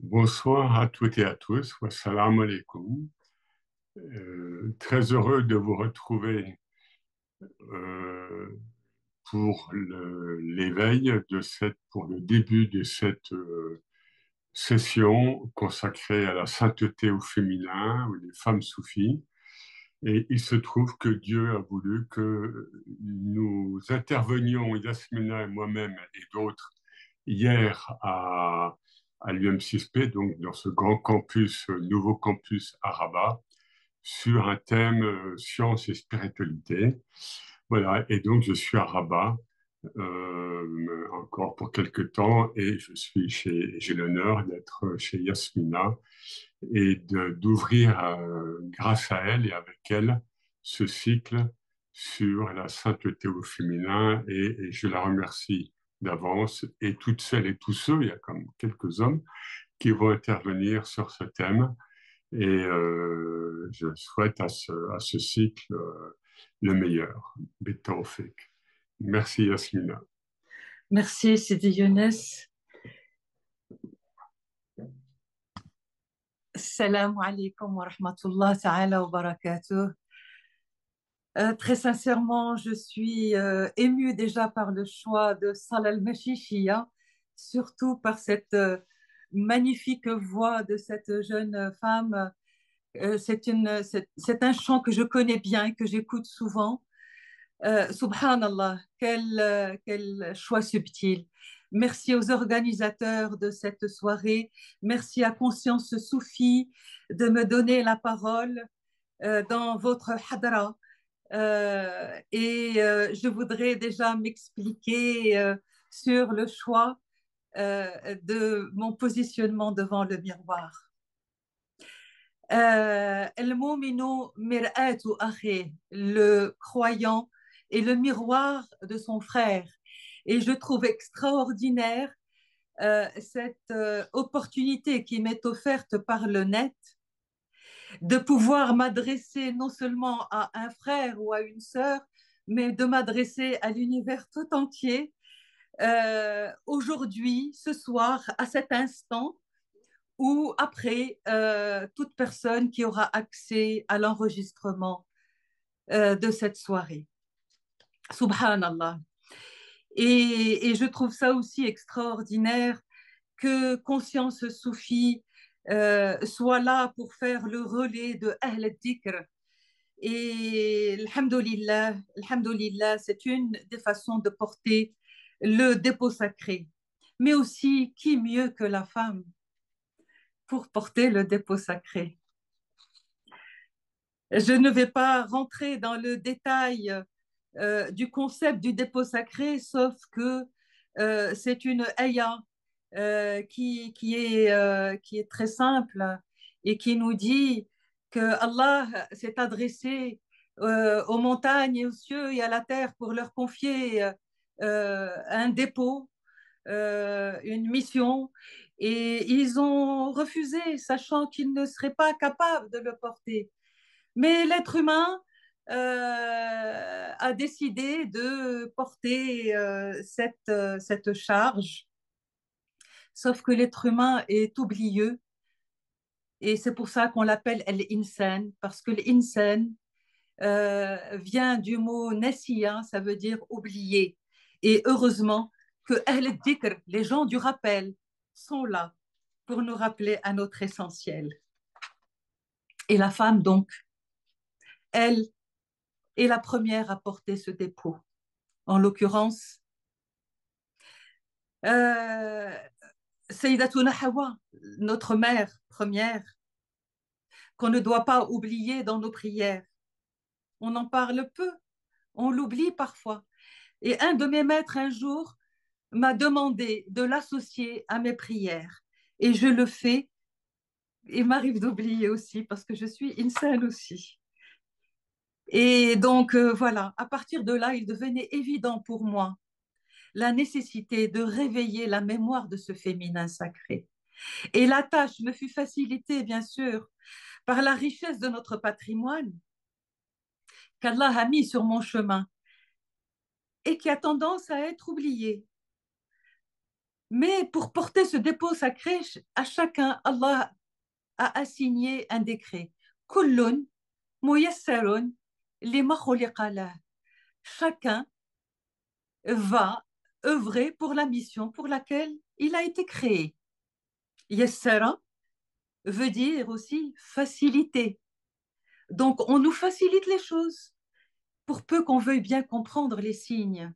Bonsoir à toutes et à tous. Wassalamu alaikum. Très heureux de vous retrouver euh, pour l'éveil pour le début de cette session consacrée à la sainteté au féminin, ou les femmes soufis. Et il se trouve que Dieu a voulu que nous intervenions, Yasmina et moi-même et d'autres, hier à l'UM6P, donc dans ce grand campus, nouveau campus à Rabat, sur un thème science et spiritualité. Voilà, et donc je suis à Rabat encore pour quelques temps et j'ai l'honneur d'être chez Yasmina et d'ouvrir grâce à elle et avec elle ce cycle sur la sainteté au féminin et je la remercie d'avance et toutes celles et tous ceux, il y a comme quelques hommes qui vont intervenir sur ce thème et je souhaite à ce cycle le meilleur. Bitawfik. Merci Yasmina. Merci, Sidi Younes. Salam alaikum wa rahmatullah ta'ala wa barakatuh. Très sincèrement, je suis émue déjà par le choix de Salah al-Mashishia, surtout par cette magnifique voix de cette jeune femme. C'est un chant que je connais bien, que j'écoute souvent. Subhanallah, quel choix subtil. Merci aux organisateurs de cette soirée. Merci à Conscience Soufi de me donner la parole dans votre hadra. Je voudrais déjà m'expliquer sur le choix de mon positionnement devant le miroir. المؤمن مرآة أخيه, le croyant est le miroir de son frère. Et je trouve extraordinaire cette opportunité qui m'est offerte par le net de pouvoir m'adresser non seulement à un frère ou à une sœur, mais de m'adresser à l'univers tout entier aujourd'hui, ce soir, à cet instant, ou après toute personne qui aura accès à l'enregistrement de cette soirée. Subhanallah. Et je trouve ça aussi extraordinaire que Conscience Soufie soit là pour faire le relais de Ahl al-Dhikr. Et alhamdoulilah, c'est une des façons de porter le dépôt sacré. Mais aussi, qui mieux que la femme pour porter le dépôt sacré? Je ne vais pas rentrer dans le détail du concept du dépôt sacré, sauf que c'est une ayah qui est très simple et qui nous dit que Allah s'est adressé aux montagnes et aux cieux et à la terre pour leur confier un dépôt, une mission, et ils ont refusé, sachant qu'ils ne seraient pas capables de le porter. Mais l'être humain a décidé de porter cette charge, sauf que l'être humain est oublieux, et c'est pour ça qu'on l'appelle l'insan, parce que l'insan vient du mot nasiya, ça veut dire oublier. Et heureusement que Ahl Dhikr, les gens du rappel, sont là pour nous rappeler à notre essentiel. Et la femme, donc, elle est la première à porter ce dépôt. En l'occurrence, Sayyidatuna Hawa, notre mère première, qu'on ne doit pas oublier dans nos prières. On en parle peu, on l'oublie parfois. Et un de mes maîtres, un jour, m'a demandé de l'associer à mes prières. Et je le fais. Il m'arrive d'oublier aussi parce que je suis insane aussi. Et donc, voilà, à partir de là, il devenait évident pour moi la nécessité de réveiller la mémoire de ce féminin sacré. Et la tâche me fut facilitée, bien sûr, par la richesse de notre patrimoine qu'Allah a mis sur mon chemin et qui a tendance à être oublié. Mais pour porter ce dépôt sacré, à chacun, Allah a assigné un décret. Kullun muyassarun lima khuliqa lah. Chacun va œuvrer pour la mission pour laquelle il a été créé. Yassara veut dire aussi faciliter. Donc, on nous facilite les choses pour peu qu'on veuille bien comprendre les signes.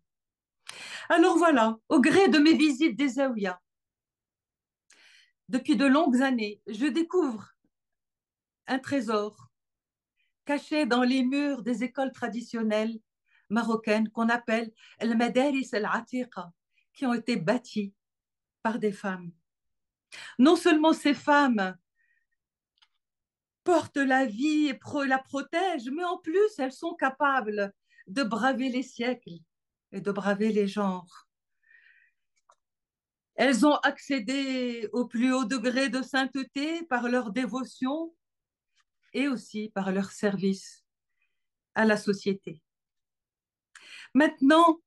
Alors voilà, au gré de mes visites des Zaouïas, depuis de longues années, je découvre un trésor caché dans les murs des écoles traditionnelles marocaines qu'on appelle el Madaris al-Atiqa, qui ont été bâties par des femmes. Non seulement ces femmes portent la vie et la protègent, mais en plus, elles sont capables de braver les siècles et de braver les genres. Elles ont accédé au plus haut degré de sainteté par leur dévotion et aussi par leur service à la société. Maintenant,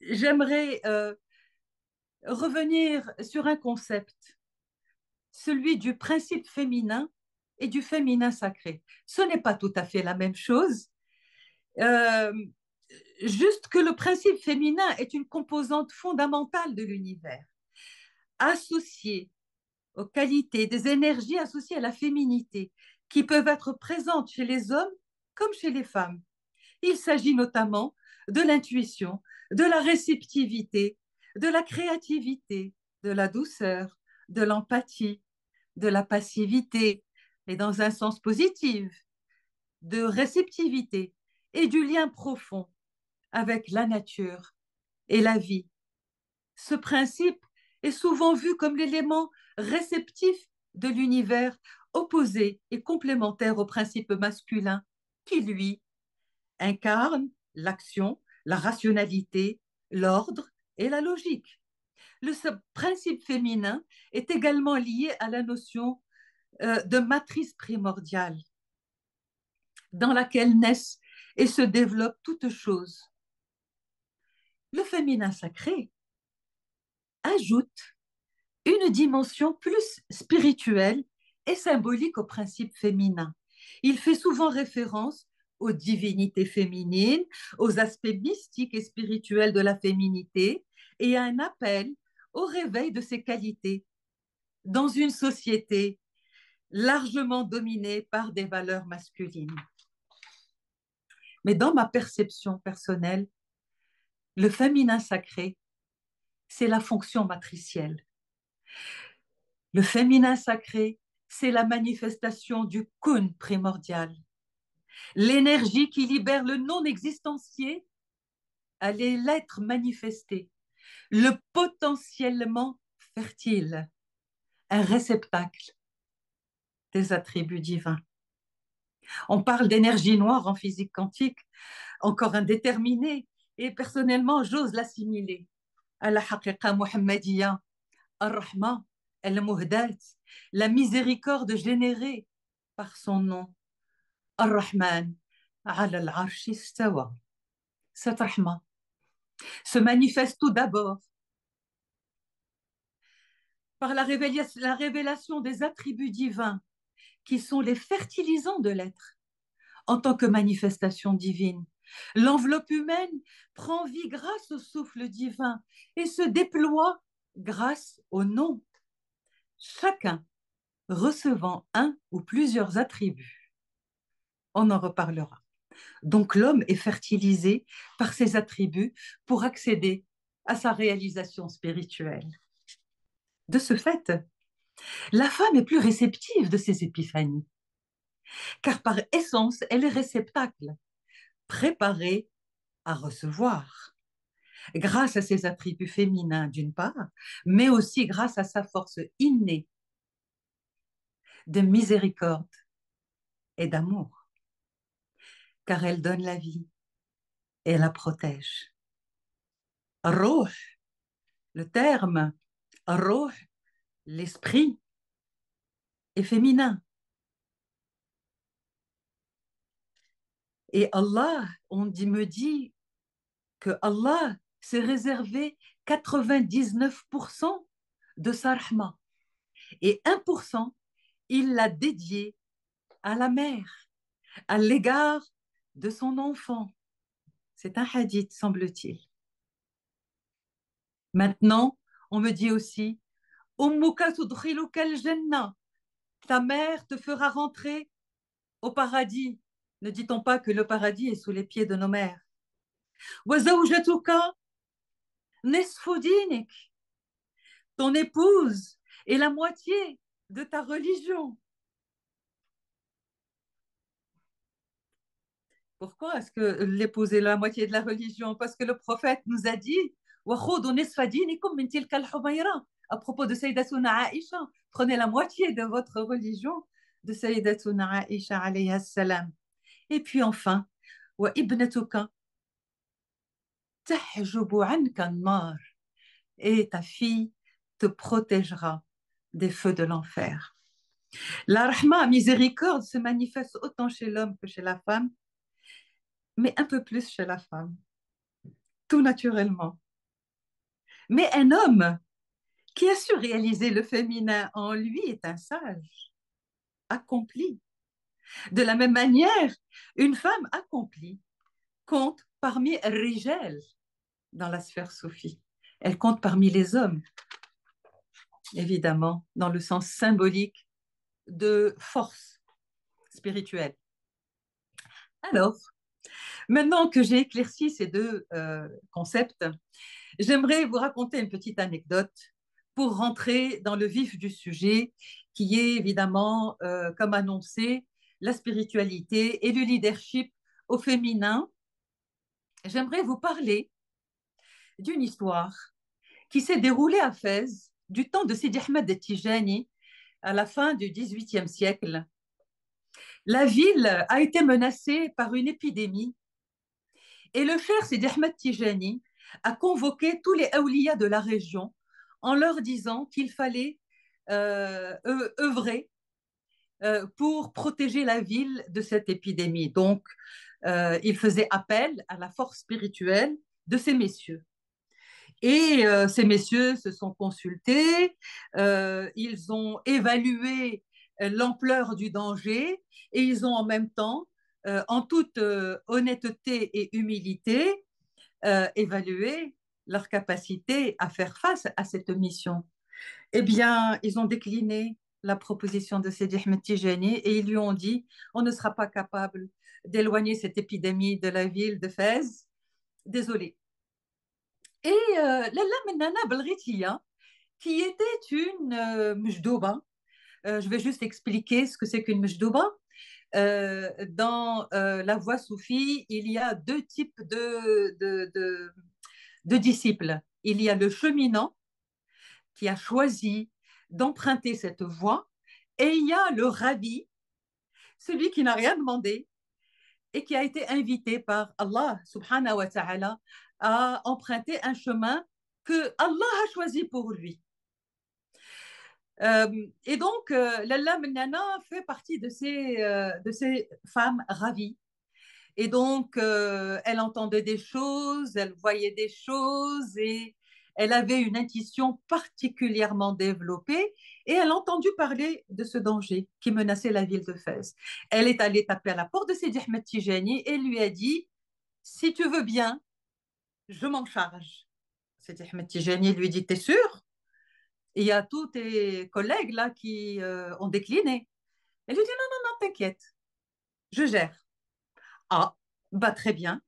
j'aimerais revenir sur un concept, celui du principe féminin et du féminin sacré. Ce n'est pas tout à fait la même chose, euh, juste que le principe féminin est une composante fondamentale de l'univers, associée aux qualités des énergies associées à la féminité, qui peuvent être présentes chez les hommes comme chez les femmes. Il s'agit notamment de l'intuition, de la réceptivité, de la créativité, de la douceur, de l'empathie, de la passivité, mais dans un sens positif, de réceptivité et du lien profond avec la nature et la vie. Ce principe est souvent vu comme l'élément réceptif de l'univers, opposé et complémentaire au principe masculin qui, lui, incarne l'action, la rationalité, l'ordre et la logique. Le principe féminin est également lié à la notion de matrice primordiale, dans laquelle naissent et se développent toutes choses. Le féminin sacré ajoute une dimension plus spirituelle et symbolique au principe féminin. Il fait souvent référence aux divinités féminines, aux aspects mystiques et spirituels de la féminité et à un appel au réveil de ces qualités dans une société largement dominée par des valeurs masculines. Mais dans ma perception personnelle, le féminin sacré, c'est la fonction matricielle. Le féminin sacré, c'est la manifestation du kun primordial, l'énergie qui libère le non existentiel à l'être manifesté, le potentiellement fertile, un réceptacle des attributs divins. On parle d'énergie noire en physique quantique, encore indéterminée, et personnellement, j'ose l'assimiler à la haqiqa muhammadiya, ar-Rahma, al-Muhdat, la miséricorde générée par son nom, ar-Rahman, ala al-Arshi istawa. Cette Rahma se manifeste tout d'abord par la révélation des attributs divins qui sont les fertilisants de l'être en tant que manifestation divine. L'enveloppe humaine prend vie grâce au souffle divin et se déploie grâce au nom, chacun recevant un ou plusieurs attributs. On en reparlera. Donc l'homme est fertilisé par ses attributs pour accéder à sa réalisation spirituelle. De ce fait, la femme est plus réceptive de ces épiphanies, car par essence, elle est réceptacle, préparée à recevoir, grâce à ses attributs féminins d'une part, mais aussi grâce à sa force innée de miséricorde et d'amour, car elle donne la vie et la protège. Ruh, le terme, ruh, l'esprit, est féminin. Et Allah, me dit que Allah s'est réservé 99% de sa rahma. Et 1%, il l'a dédié à la mère, à l'égard de son enfant. C'est un hadith, semble-t-il. Maintenant, on me dit aussi, Ummuka tudkhiluka al-jannah. Ta mère te fera rentrer au paradis. Ne dit-on pas que le paradis est sous les pieds de nos mères? Wa zawjatuka nisfu dinik. Ton épouse est la moitié de ta religion. Pourquoi est-ce que l'épouse est la moitié de la religion? Parce que le prophète nous a dit à propos de Sayyidatuna Aïcha, prenez la moitié de votre religion de Sayyidatuna Aïcha alayha salam. Et puis enfin, et ta fille te protégera des feux de l'enfer. La rahma, miséricorde, se manifeste autant chez l'homme que chez la femme, mais un peu plus chez la femme, tout naturellement. Mais un homme qui a su réaliser le féminin en lui est un sage, accompli. De la même manière, une femme accomplie compte parmi rijal dans la sphère soufie. Elle compte parmi les hommes, évidemment, dans le sens symbolique de force spirituelle. Alors, maintenant que j'ai éclairci ces deux concepts, j'aimerais vous raconter une petite anecdote pour rentrer dans le vif du sujet, qui est évidemment, comme annoncé, la spiritualité et le leadership au féminin. J'aimerais vous parler d'une histoire qui s'est déroulée à Fès du temps de Sidi Ahmed Tijani à la fin du XVIIIe siècle. La ville a été menacée par une épidémie et le cher Sidi Ahmed Tijani a convoqué tous les awliyas de la région en leur disant qu'il fallait œuvrer pour protéger la ville de cette épidémie. Donc, il faisait appel à la force spirituelle de ces messieurs. Et ces messieurs se sont consultés, ils ont évalué l'ampleur du danger et ils ont en même temps, en toute honnêteté et humilité, évalué leur capacité à faire face à cette mission. Eh bien, ils ont décliné la proposition de Sidi Ahmed Tijani et ils lui ont dit on ne sera pas capable d'éloigner cette épidémie de la ville de Fès. Désolé. Et Lalla Menana Belghitiya, qui était une mjdouba, je vais juste expliquer ce que c'est qu'une mjdouba. Dans la voie soufie, il y a deux types de disciples. Il y a le cheminant qui a choisi d'emprunter cette voie, et il y a le rabbi, celui qui n'a rien demandé et qui a été invité par Allah subhanahu wa ta'ala à emprunter un chemin que Allah a choisi pour lui. Et donc, Lalla Menana fait partie de ces femmes ravies. Et donc, elle entendait des choses, elle voyait des choses et elle avait une intuition particulièrement développée et elle a entendu parler de ce danger qui menaçait la ville de Fès. Elle est allée taper à la porte de Sidi Ahmed Tijani et lui a dit « Si tu veux bien, je m'en charge. » Sidi Ahmed Tijani lui dit « T'es sûr ?» Il y a tous tes collègues là qui ont décliné. Elle lui dit « Non, non, non, t'inquiète, je gère. » Ah, bah très bien.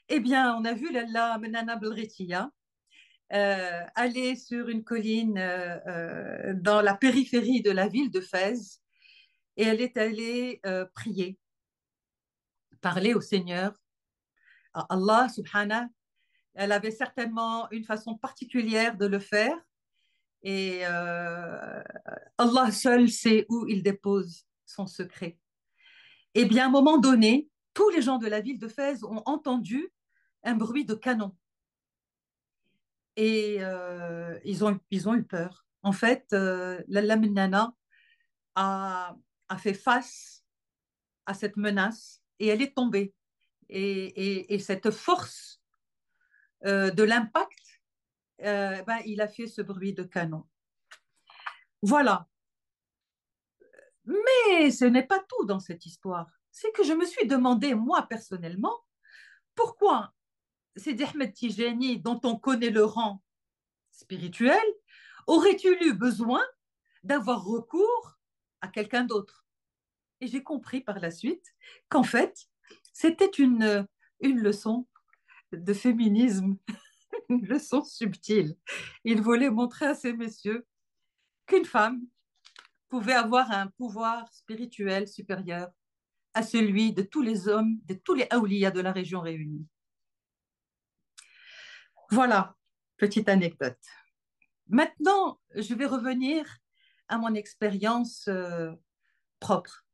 Eh bien, on a vu Lalla Menana Belghitiya aller sur une colline dans la périphérie de la ville de Fès et elle est allée prier, parler au Seigneur, à Allah subhanahu. Elle avait certainement une façon particulière de le faire et Allah seul sait où il dépose son secret. Eh bien, à un moment donné, tous les gens de la ville de Fès ont entendu un bruit de canon. Et ils ont eu peur. En fait, Lalla Minana a fait face à cette menace et elle est tombée. Et cette force de l'impact il a fait ce bruit de canon. Voilà. Mais ce n'est pas tout dans cette histoire. C'est que je me suis demandé, moi personnellement, pourquoi Sidi Ahmed Tijani, dont on connaît le rang spirituel, aurait-il eu besoin d'avoir recours à quelqu'un d'autre? Et j'ai compris par la suite qu'en fait, c'était une leçon de féminisme, une leçon subtile. Il voulait montrer à ces messieurs qu'une femme pouvait avoir un pouvoir spirituel supérieur à celui de tous les hommes, de tous les awliyas de la région réunie. Voilà, petite anecdote. Maintenant, je vais revenir à mon expérience propre.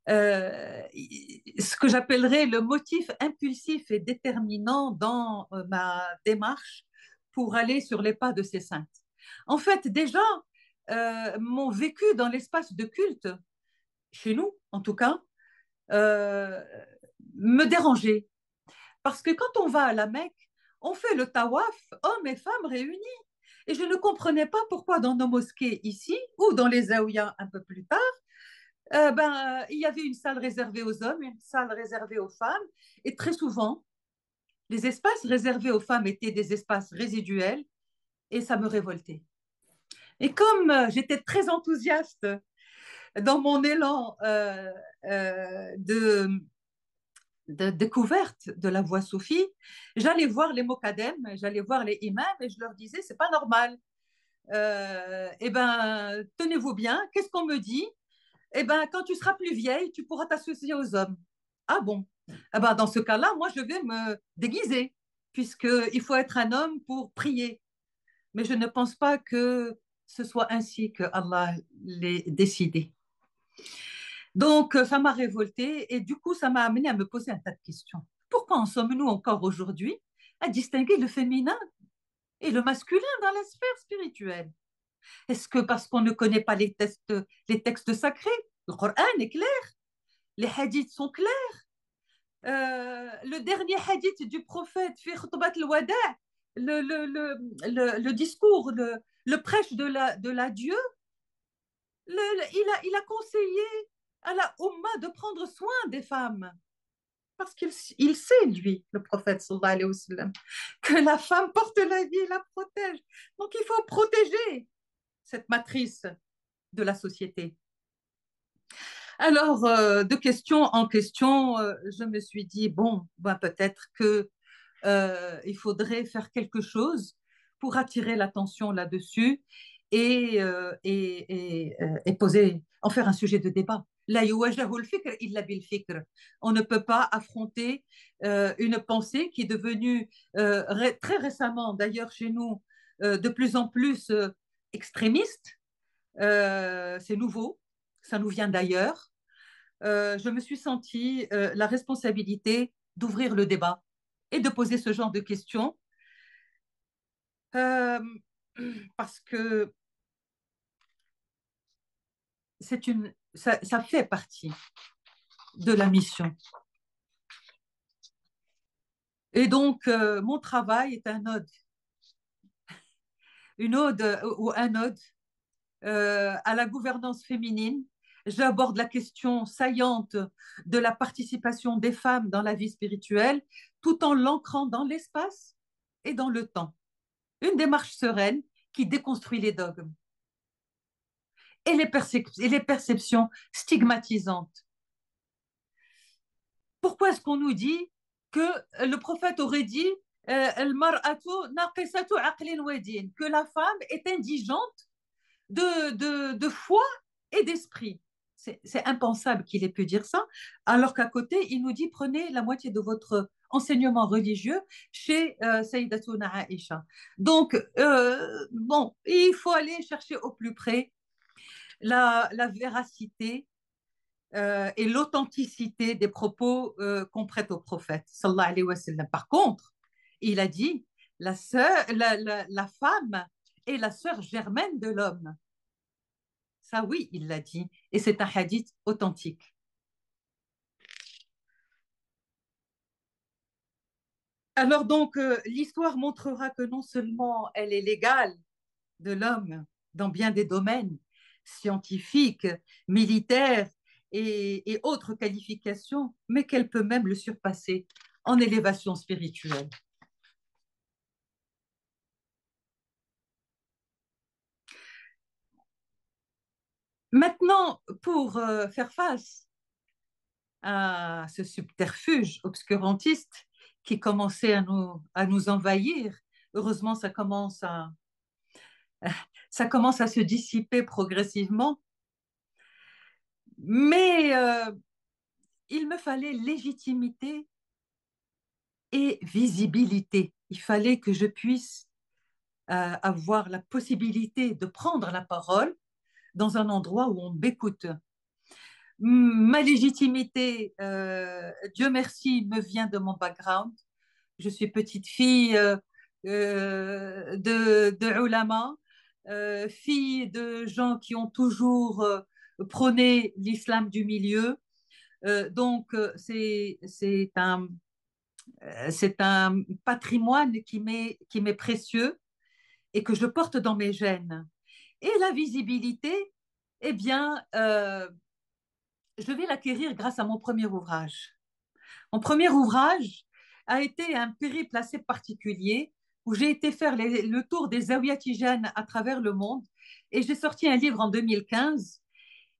Ce que j'appellerais le motif impulsif et déterminant dans ma démarche pour aller sur les pas de ces saintes. En fait, déjà, mon vécu dans l'espace de culte, chez nous en tout cas, euh, me dérangeait. Parce que quand on va à la Mecque, on fait le tawaf, hommes et femmes réunis. Et je ne comprenais pas pourquoi dans nos mosquées ici, ou dans les zaouïas un peu plus tard, il y avait une salle réservée aux hommes, une salle réservée aux femmes. Et très souvent, les espaces réservés aux femmes étaient des espaces résiduels et ça me révoltait. Et comme j'étais très enthousiaste dans mon élan de découverte de la voie soufie, j'allais voir les mokadem, j'allais voir les imams et je leur disais, c'est pas normal. Tenez-vous bien, qu'est-ce qu'on me dit? Eh ben, quand tu seras plus vieille, tu pourras t'associer aux hommes. Ah bon? Eh ben, dans ce cas-là, moi, je vais me déguiser, puisqu'il faut être un homme pour prier. Mais je ne pense pas que ce soit ainsi que Allah l'ait décidé. Donc, ça m'a révoltée et du coup, ça m'a amené à me poser un tas de questions. Pourquoi en sommes-nous encore aujourd'hui à distinguer le féminin et le masculin dans la sphère spirituelle? Est-ce que parce qu'on ne connaît pas les textes sacrés? Le Coran est clair, les hadiths sont clairs. Le dernier hadith du prophète, fi khutbat al-wada', le discours, le prêche de l'adieu, il a conseillé à la Ummah de prendre soin des femmes. Parce qu'il sait, lui, le prophète, sallallahu alayhi wa sallam, que la femme porte la vie et la protège. Donc il faut protéger cette matrice de la société. Alors, de question en question, je me suis dit, bon, peut-être que il faudrait faire quelque chose pour attirer l'attention là-dessus et poser, en faire un sujet de débat. La yuwajahu al-fikr illa bil-fikr. On ne peut pas affronter une pensée qui est devenue très récemment, d'ailleurs chez nous, de plus en plus extrémiste. C'est nouveau, ça nous vient d'ailleurs. Je me suis sentie la responsabilité d'ouvrir le débat et de poser ce genre de questions euh, parce que ça fait partie de la mission. Et donc, mon travail est une ode ou un ode à la gouvernance féminine. J'aborde la question saillante de la participation des femmes dans la vie spirituelle, tout en l'ancrant dans l'espace et dans le temps. Une démarche sereine qui déconstruit les dogmes et les perceptions stigmatisantes. Pourquoi est-ce qu'on nous dit que le prophète aurait dit que la femme est indigente de foi et d'esprit? C'est impensable qu'il ait pu dire ça, alors qu'à côté, il nous dit prenez la moitié de votre enseignement religieux chez Sayyidatuna Aïcha. Donc, il faut aller chercher au plus près la véracité et l'authenticité des propos qu'on prête au prophète, sallallahu alayhi wa sallam. Par contre, il a dit la femme est la sœur germaine de l'homme. Ça, oui, il l'a dit. Et c'est un hadith authentique. Alors donc, l'histoire montrera que non seulement elle est l'égale de l'homme dans bien des domaines scientifiques, militaires et autres qualifications, mais qu'elle peut même le surpasser en élévation spirituelle. Maintenant, pour faire face à ce subterfuge obscurantiste qui commençait à nous envahir, heureusement, ça commence à se dissiper progressivement, mais il me fallait légitimité et visibilité. Il fallait que je puisse avoir la possibilité de prendre la parole dans un endroit où on m'écoute. Ma légitimité, Dieu merci, me vient de mon background. Je suis petite fille de ulama, fille de gens qui ont toujours prôné l'islam du milieu. Donc, c'est un patrimoine qui m'est précieux et que je porte dans mes gènes. Et la visibilité, eh bien, je vais l'acquérir grâce à mon premier ouvrage. Mon premier ouvrage a été un périple assez particulier où j'ai été faire le tour des Zawiya Tijanes à travers le monde et j'ai sorti un livre en 2015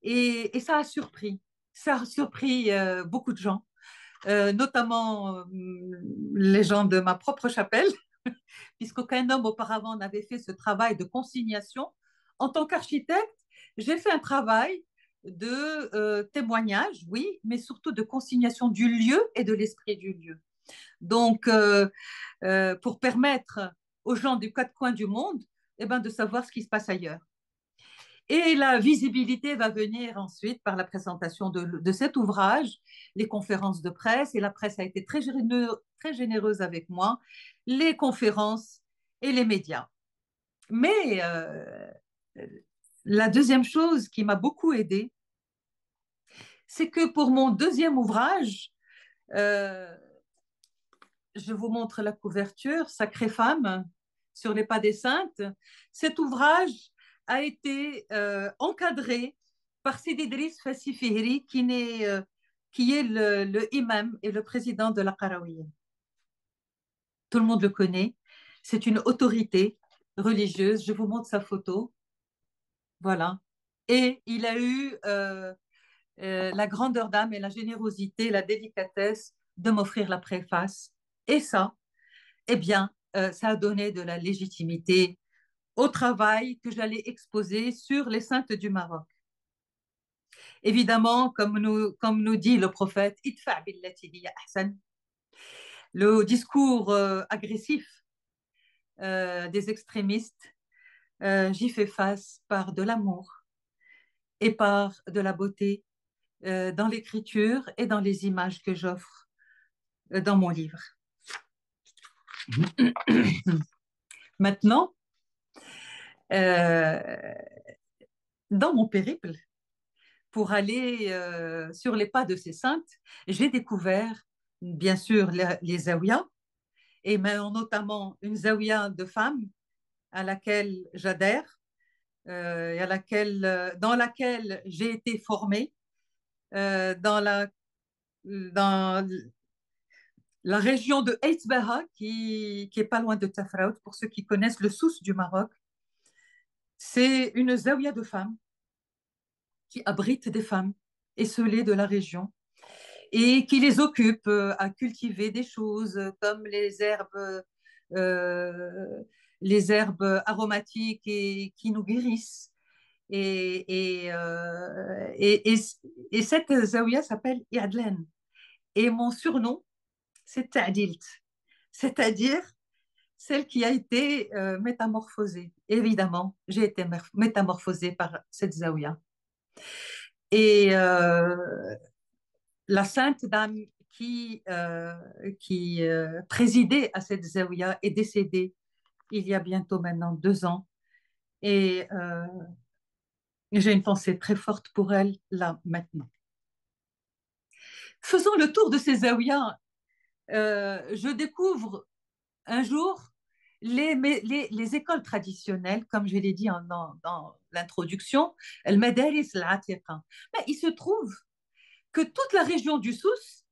et ça a surpris. Ça a surpris beaucoup de gens, notamment les gens de ma propre chapelle, puisqu'aucun homme auparavant n'avait fait ce travail de consignation. En tant qu'architecte, j'ai fait un travail de témoignage, oui, mais surtout de consignation du lieu et de l'esprit du lieu. Donc, pour permettre aux gens du quatre coins du monde eh ben, de savoir ce qui se passe ailleurs. Et la visibilité va venir ensuite par la présentation de cet ouvrage, les conférences de presse, et la presse a été très généreuse avec moi, les conférences et les médias. Mais la deuxième chose qui m'a beaucoup aidée, c'est que pour mon deuxième ouvrage, euh, je vous montre la couverture, Sacrée femme, sur les pas des saintes. Cet ouvrage a été encadré par Sidi Idriss Fassi Fihri, qui est le imam et le président de la Qarawiyya. Tout le monde le connaît. C'est une autorité religieuse. Je vous montre sa photo. Voilà. Et il a eu la grandeur d'âme et la générosité, la délicatesse de m'offrir la préface. Et ça, eh bien, ça a donné de la légitimité au travail que j'allais exposer sur les saintes du Maroc. Évidemment, comme nous dit le prophète, idfa billati hiya ahsan, le discours agressif des extrémistes, j'y fais face par de l'amour et par de la beauté dans l'écriture et dans les images que j'offre dans mon livre. Maintenant, euh, dans mon périple, pour aller sur les pas de ces saintes, j'ai découvert bien sûr les zawiyas, et notamment une zawiya de femmes à laquelle j'adhère, dans laquelle j'ai été formée, dans la région de Eïtbaha, qui est pas loin de Tafraout, pour ceux qui connaissent le Souss du Maroc. C'est une zawiya de femmes qui abrite des femmes esselées de la région et qui les occupe à cultiver des choses comme les herbes aromatiques et qui nous guérissent. Et cette zawiya s'appelle Yadlen. Et mon surnom, c'est Ta'dilt, c'est-à-dire celle qui a été métamorphosée. Évidemment, j'ai été métamorphosée par cette zawiya. Et la sainte dame qui présidait à cette zawiya est décédée il y a bientôt maintenant 2 ans. Et j'ai une pensée très forte pour elle là maintenant. Faisons le tour de ces zawiyas je découvre un jour les écoles traditionnelles, comme je l'ai dit dans l'introduction, el madaris al-atiqa. Mais il se trouve que toute la région du Souss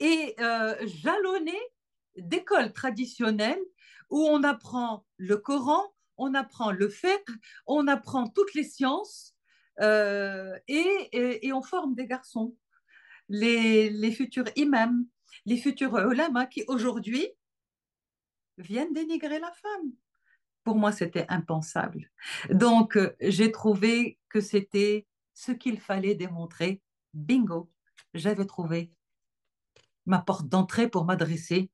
est jalonnée d'écoles traditionnelles où on apprend le Coran, on apprend le fiqh, on apprend toutes les sciences et on forme des garçons, les futurs imams, les futurs ulama qui aujourd'hui viennent dénigrer la femme. Pour moi, c'était impensable. Donc, j'ai trouvé que c'était ce qu'il fallait démontrer. Bingo, j'avais trouvé ma porte d'entrée pour m'adresser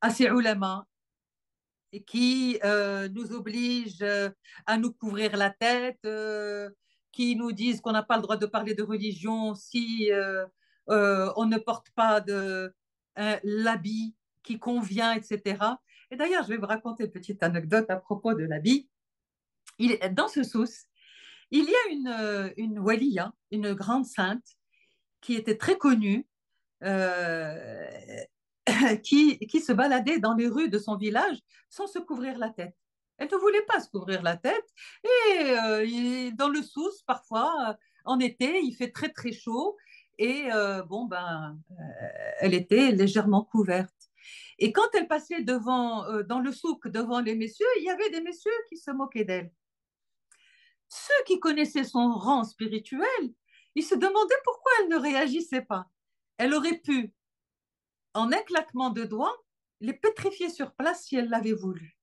à ces ulama qui nous obligent à nous couvrir la tête, qui nous disent qu'on n'a pas le droit de parler de religion si on ne porte pas l'habit qui convient, etc. Et d'ailleurs, je vais vous raconter une petite anecdote à propos de l'habit. Dans ce sous, il y a une waliya, une grande sainte, qui était très connue, euh, qui se baladait dans les rues de son village sans se couvrir la tête. Elle ne voulait pas se couvrir la tête. Et dans le Souss, parfois, en été, il fait très très chaud. Et elle était légèrement couverte. Et quand elle passait dans le souk, devant les messieurs, il y avait des messieurs qui se moquaient d'elle. Ceux qui connaissaient son rang spirituel, ils se demandaient pourquoi elle ne réagissait pas. Elle aurait pu, en un claquement de doigts, les pétrifier sur place si elle l'avait voulu.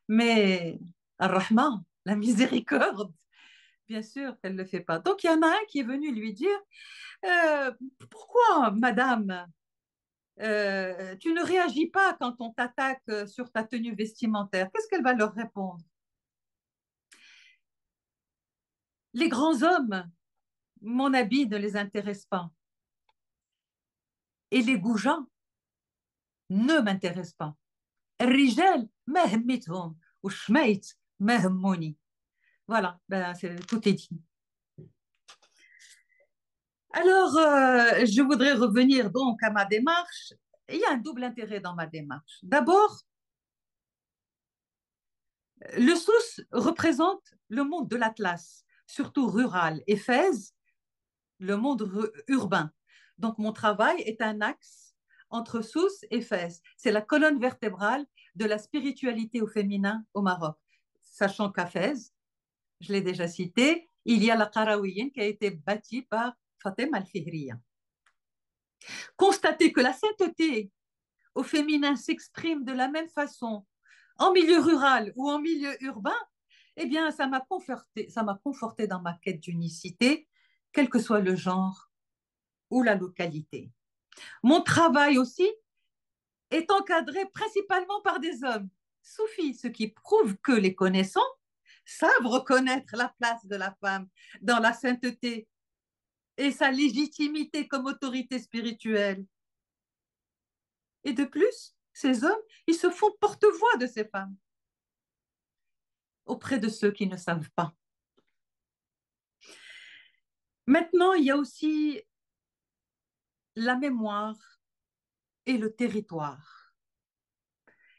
Mais Ar-Rahman, la miséricorde, bien sûr qu'elle ne le fait pas. Donc il y en a un qui est venu lui dire pourquoi, madame, tu ne réagis pas quand on t'attaque sur ta tenue vestimentaire? Qu'est-ce qu'elle va leur répondre? Les grands hommes, mon habit ne les intéresse pas. Et les goujats ne m'intéressent pas. الرجال ما همتهم والشميت ما هموني. Voilà, ben, tout est dit. Alors, je voudrais revenir donc à ma démarche. Il y a un double intérêt dans ma démarche. D'abord, le Souss représente le monde de l'Atlas, surtout rural, et Fès, le monde urbain. Donc, mon travail est un axe entre Souss et Fès. C'est la colonne vertébrale de la spiritualité au féminin au Maroc. Sachant qu'à Fès, je l'ai déjà cité, il y a la Qarawiyyin qui a été bâtie par Fatem al-Fihriya. Constater que la sainteté au féminin s'exprime de la même façon en milieu rural ou en milieu urbain, eh bien, ça m'a conforté dans ma quête d'unicité, quel que soit le genre ou la localité. Mon travail aussi est encadré principalement par des hommes soufis, ce qui prouve que les connaissants savent reconnaître la place de la femme dans la sainteté et sa légitimité comme autorité spirituelle. Et de plus, ces hommes, ils se font porte-voix de ces femmes auprès de ceux qui ne savent pas. Maintenant, il y a aussi la mémoire et le territoire.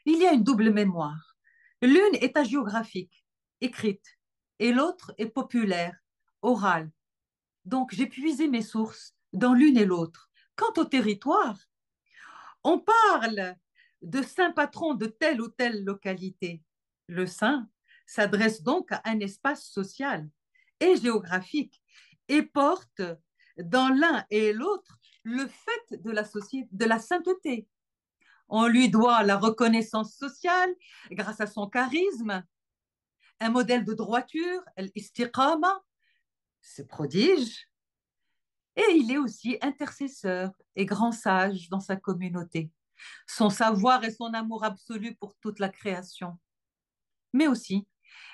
Il y a une double mémoire. L'une est hagiographique, écrite, et l'autre est populaire, orale. Donc, j'ai puisé mes sources dans l'une et l'autre. Quant au territoire, on parle de saint patron de telle ou telle localité. Le saint s'adresse donc à un espace social et géographique et porte dans l'un et l'autre le fait de la sainteté. On lui doit la reconnaissance sociale grâce à son charisme, un modèle de droiture, l'istiqama, ce prodige, et il est aussi intercesseur et grand sage dans sa communauté. Son savoir et son amour absolu pour toute la création, mais aussi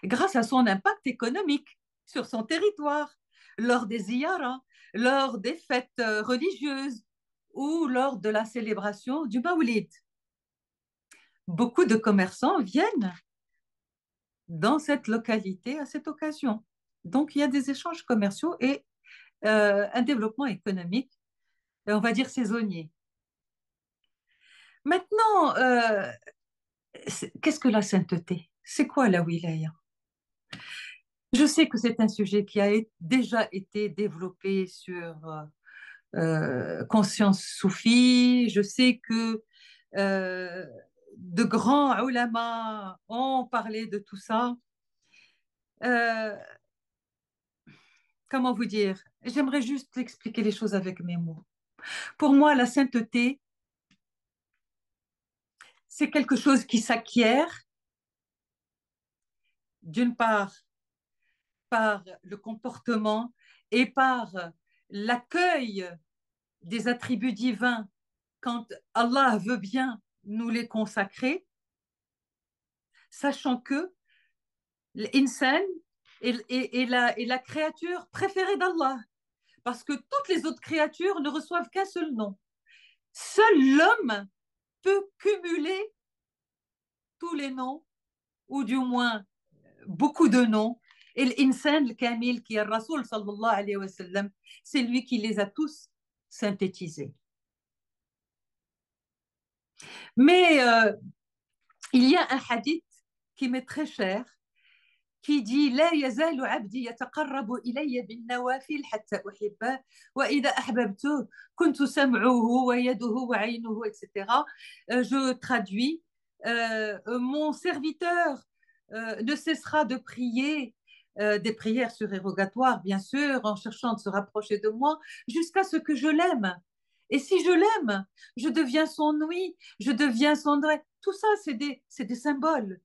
grâce à son impact économique sur son territoire, lors des ziyaras, lors des fêtes religieuses ou lors de la célébration du Mawlid. Beaucoup de commerçants viennent dans cette localité à cette occasion. Donc, il y a des échanges commerciaux et un développement économique, on va dire saisonnier. Maintenant, qu'est-ce que la sainteté? C'est quoi la wilaya? Je sais que c'est un sujet qui a déjà été développé sur conscience soufie. Je sais que euh, de grands ulama ont parlé de tout ça. Euh, comment vous dire? J'aimerais juste expliquer les choses avec mes mots. Pour moi, la sainteté, c'est quelque chose qui s'acquiert, d'une part, par le comportement et par l'accueil des attributs divins quand Allah veut bien nous les consacrer, sachant que l'insan est la créature préférée d'Allah, parce que toutes les autres créatures ne reçoivent qu'un seul nom. Seul l'homme peut cumuler tous les noms, ou du moins beaucoup de noms. Et l'insan, le kamil, qui est Rasoul sallallahu alayhi wa sallam, c'est lui qui les a tous synthétisés. Mais il y a un hadith qui m'est très cher, qui dit لا يزال عبدي يتقرب إلي بالنوافل حتى أحبه وإذا أحببته كنت سمعه ويده وعينه etc. Je traduis mon serviteur ne cessera de prier des prières surérogatoires, bien sûr, en cherchant de se rapprocher de moi, jusqu'à ce que je l'aime. Et si je l'aime, je deviens son ouïe, je deviens son oreille. Tout ça, c'est des symboles.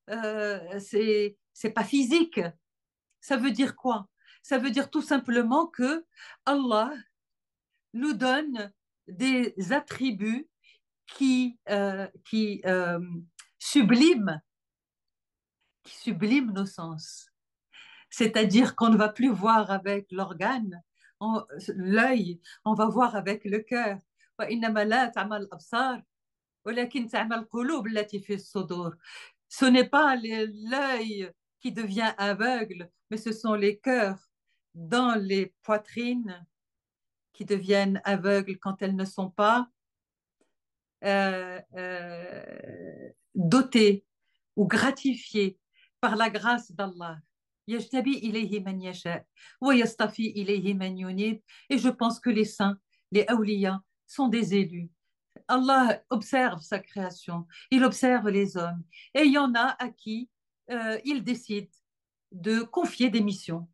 C'est pas physique. Ça veut dire quoi? Ça veut dire tout simplement que Allah nous donne des attributs qui subliment, qui subliment nos sens. C'est-à-dire qu'on ne va plus voir avec l'organe, l'œil, on va voir avec le cœur. Ce n'est pas l'œil qui devient aveugle, mais ce sont les cœurs dans les poitrines qui deviennent aveugles quand elles ne sont pas dotées ou gratifiées par la grâce d'Allah. يجتبي إليه من يشاء ويصطفي إليه من ينيب. Et je pense que les saints, les awliya, sont des élus. Allah observe sa création, il observe les hommes, et il y en a à qui il décide de confier des missions.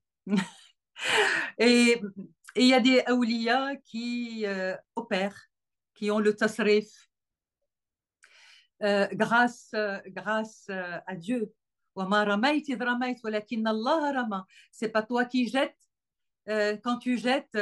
Et il y a des awliya qui opèrent, qui ont le tasrif grâce à Dieu. C'est pas toi qui jettes quand tu jettes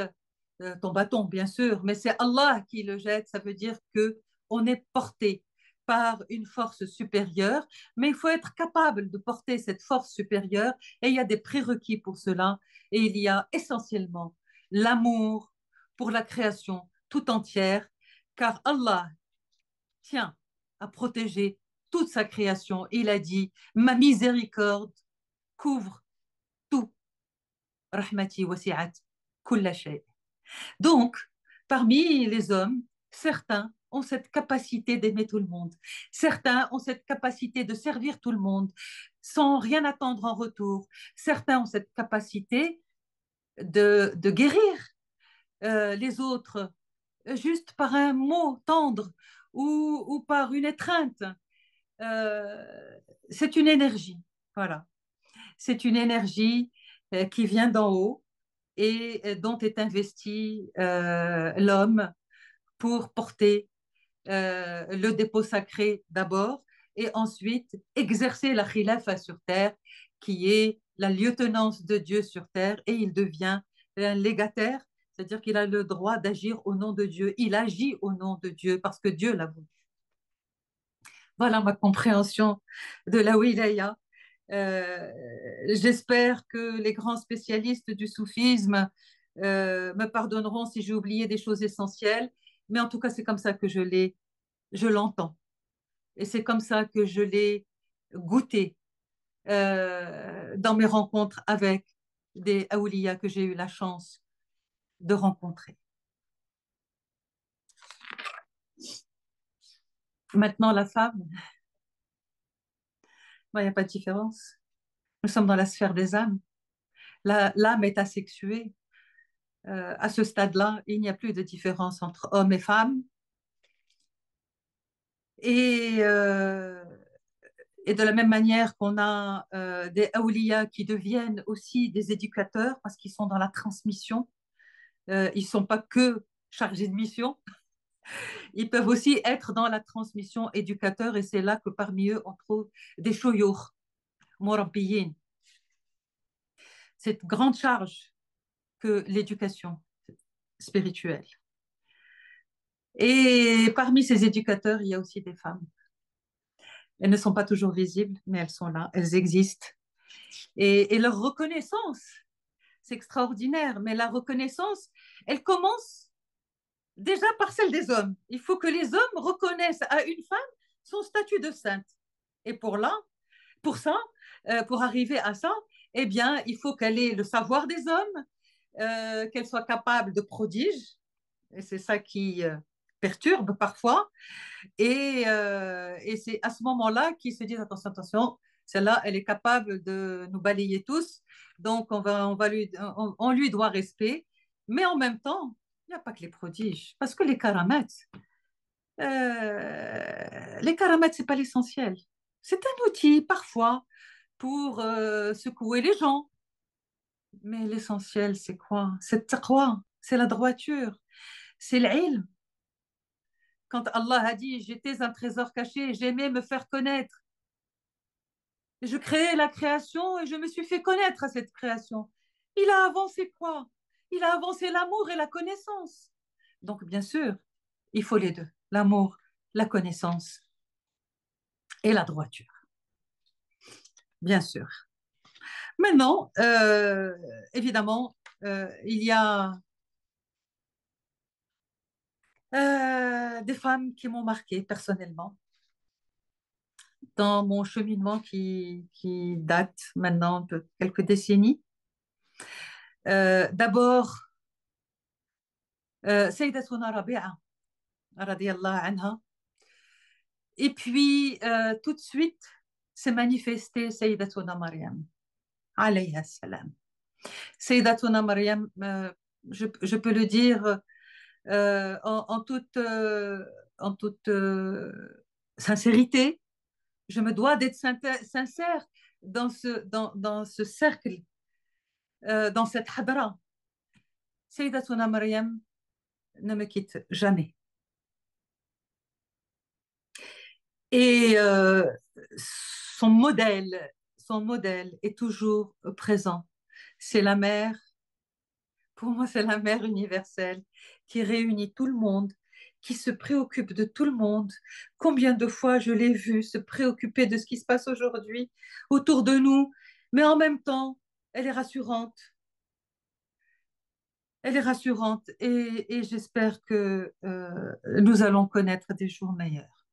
ton bâton, bien sûr, mais c'est Allah qui le jette. Ça veut dire que on est porté par une force supérieure, mais il faut être capable de porter cette force supérieure et il y a des prérequis pour cela. Et il y a essentiellement l'amour pour la création tout entière, car Allah tient à protéger toute sa création. Il a dit, ma miséricorde couvre tout. Rahmati wasi'at kulla shay. Donc, parmi les hommes, certains ont cette capacité d'aimer tout le monde. Certains ont cette capacité de servir tout le monde sans rien attendre en retour. Certains ont cette capacité de guérir les autres juste par un mot tendre ou par une étreinte. C'est une énergie, voilà. C'est une énergie qui vient d'en haut et dont est investi l'homme pour porter le dépôt sacré d'abord et ensuite exercer la khilafa sur terre qui est la lieutenance de Dieu sur terre et il devient un légataire, c'est-à-dire qu'il a le droit d'agir au nom de Dieu. Il agit au nom de Dieu parce que Dieu l'a voulu. Voilà ma compréhension de la wilaya. Euh, J'espère que les grands spécialistes du soufisme me pardonneront si j'ai oublié des choses essentielles, mais en tout cas, c'est comme ça que je l'entends. Et c'est comme ça que je l'ai goûté dans mes rencontres avec des awliya que j'ai eu la chance de rencontrer. Maintenant, la femme, il n'y a pas de différence. Nous sommes dans la sphère des âmes. L'âme est asexuée. À ce stade-là, il n'y a plus de différence entre hommes et femmes. Et, euh, et de la même manière qu'on a des awliya qui deviennent aussi des éducateurs parce qu'ils sont dans la transmission. Ils ne sont pas que chargés de mission. Ils peuvent aussi être dans la transmission éducateur et c'est là que parmi eux, on trouve des shuyukh, murabbiyin. Cette grande charge que l'éducation spirituelle. Et parmi ces éducateurs, il y a aussi des femmes. Elles ne sont pas toujours visibles, mais elles sont là, elles existent. Et leur reconnaissance, c'est extraordinaire, mais la reconnaissance, elle commence déjà par celle des hommes. Il faut que les hommes reconnaissent à une femme son statut de sainte. Et pour ça, pour arriver à ça, eh bien, il faut qu'elle ait le savoir des hommes, qu'elle soit capable de prodiges, et c'est ça qui perturbe parfois. Et c'est à ce moment-là qu'ils se disent attention, attention, celle-là, elle est capable de nous balayer tous, donc on lui doit respect. Mais en même temps, il n'y a pas que les prodiges, parce que les karamats, c'est pas l'essentiel. C'est un outil parfois pour secouer les gens. Mais l'essentiel, c'est quoi? C'est taqwa, c'est la droiture, c'est l'ilm. Quand Allah a dit j'étais un trésor caché, j'aimais me faire connaître. Je créais la création et je me suis fait connaître à cette création. Il a avancé quoi? Il a avancé l'amour et la connaissance. Donc, bien sûr, il faut les deux, l'amour, la connaissance et la droiture, bien sûr. Maintenant, évidemment, il y a des femmes qui m'ont marqué personnellement dans mon cheminement qui date maintenant de quelques décennies. D'abord, Sayyidatuna Rabi'a, radiyallahu anha. Et puis, tout de suite, s'est manifestée Sayyidatuna Maryam, alayha salam. Sayyidatuna Maryam, je peux le dire en toute sincérité, je me dois d'être sincère dans ce cercle, dans cette hadra. Sayyidatuna Maryam ne me quitte jamais. Et son modèle est toujours présent. C'est la mère, pour moi, c'est la mère universelle qui réunit tout le monde, qui se préoccupe de tout le monde. Combien de fois je l'ai vue se préoccuper de ce qui se passe aujourd'hui autour de nous, mais en même temps, elle est rassurante. Elle est rassurante et j'espère que nous allons connaître des jours meilleurs.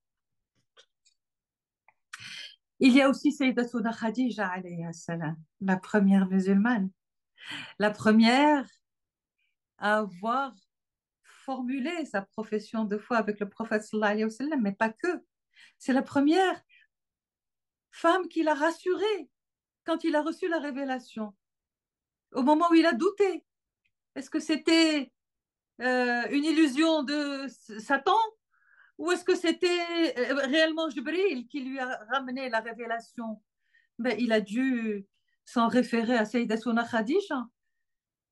Il y a aussi Sayyidatuna Khadija, alayha salam, la première musulmane, la première à avoir formulé sa profession de foi avec le prophète sallallahu alayhi wa sallam, mais pas que. C'est la première femme qui l'a rassuré quand il a reçu la révélation, au moment où il a douté. Est-ce que c'était une illusion de Satan ou est-ce que c'était réellement Jibril qui lui a ramené la révélation? Ben, il a dû s'en référer à Sayyidatuna Khadija.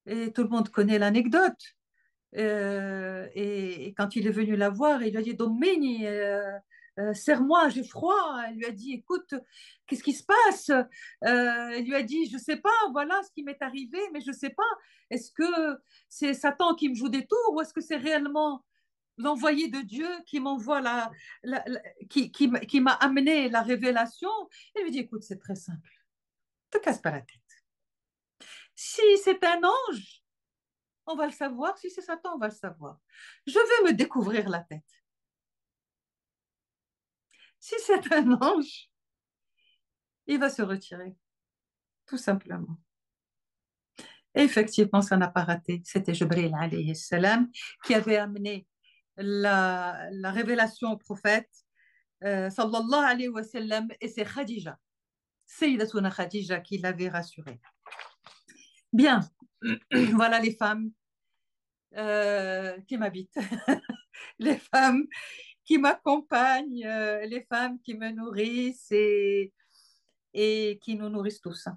Et tout le monde connaît l'anecdote. Et quand il est venu la voir, il lui a dit Domini, serre-moi, j'ai froid. Elle lui a dit écoute, qu'est-ce qui se passe? Elle lui a dit je sais pas, voilà ce qui m'est arrivé, mais je sais pas. Est-ce que c'est Satan qui me joue des tours ou est-ce que c'est réellement l'envoyé de Dieu qui m'envoie qui m'a amené la révélation? Elle lui dit écoute, c'est très simple, ne te casse pas la tête. Si c'est un ange, on va le savoir. Si c'est Satan, on va le savoir. Je vais me découvrir la tête. Si c'est un ange, il va se retirer, tout simplement. Et effectivement, ça n'a pas raté. C'était Jibril alayhi salam qui avait amené la révélation au prophète. sallallahu alayhi wa sallam, et c'est Khadija, Sayyidatuna Khadija, qui l'avait rassuré. Bien, voilà les femmes qui m'habitent, les femmes qui m'accompagnent, les femmes qui me nourrissent et qui nous nourrissent tous.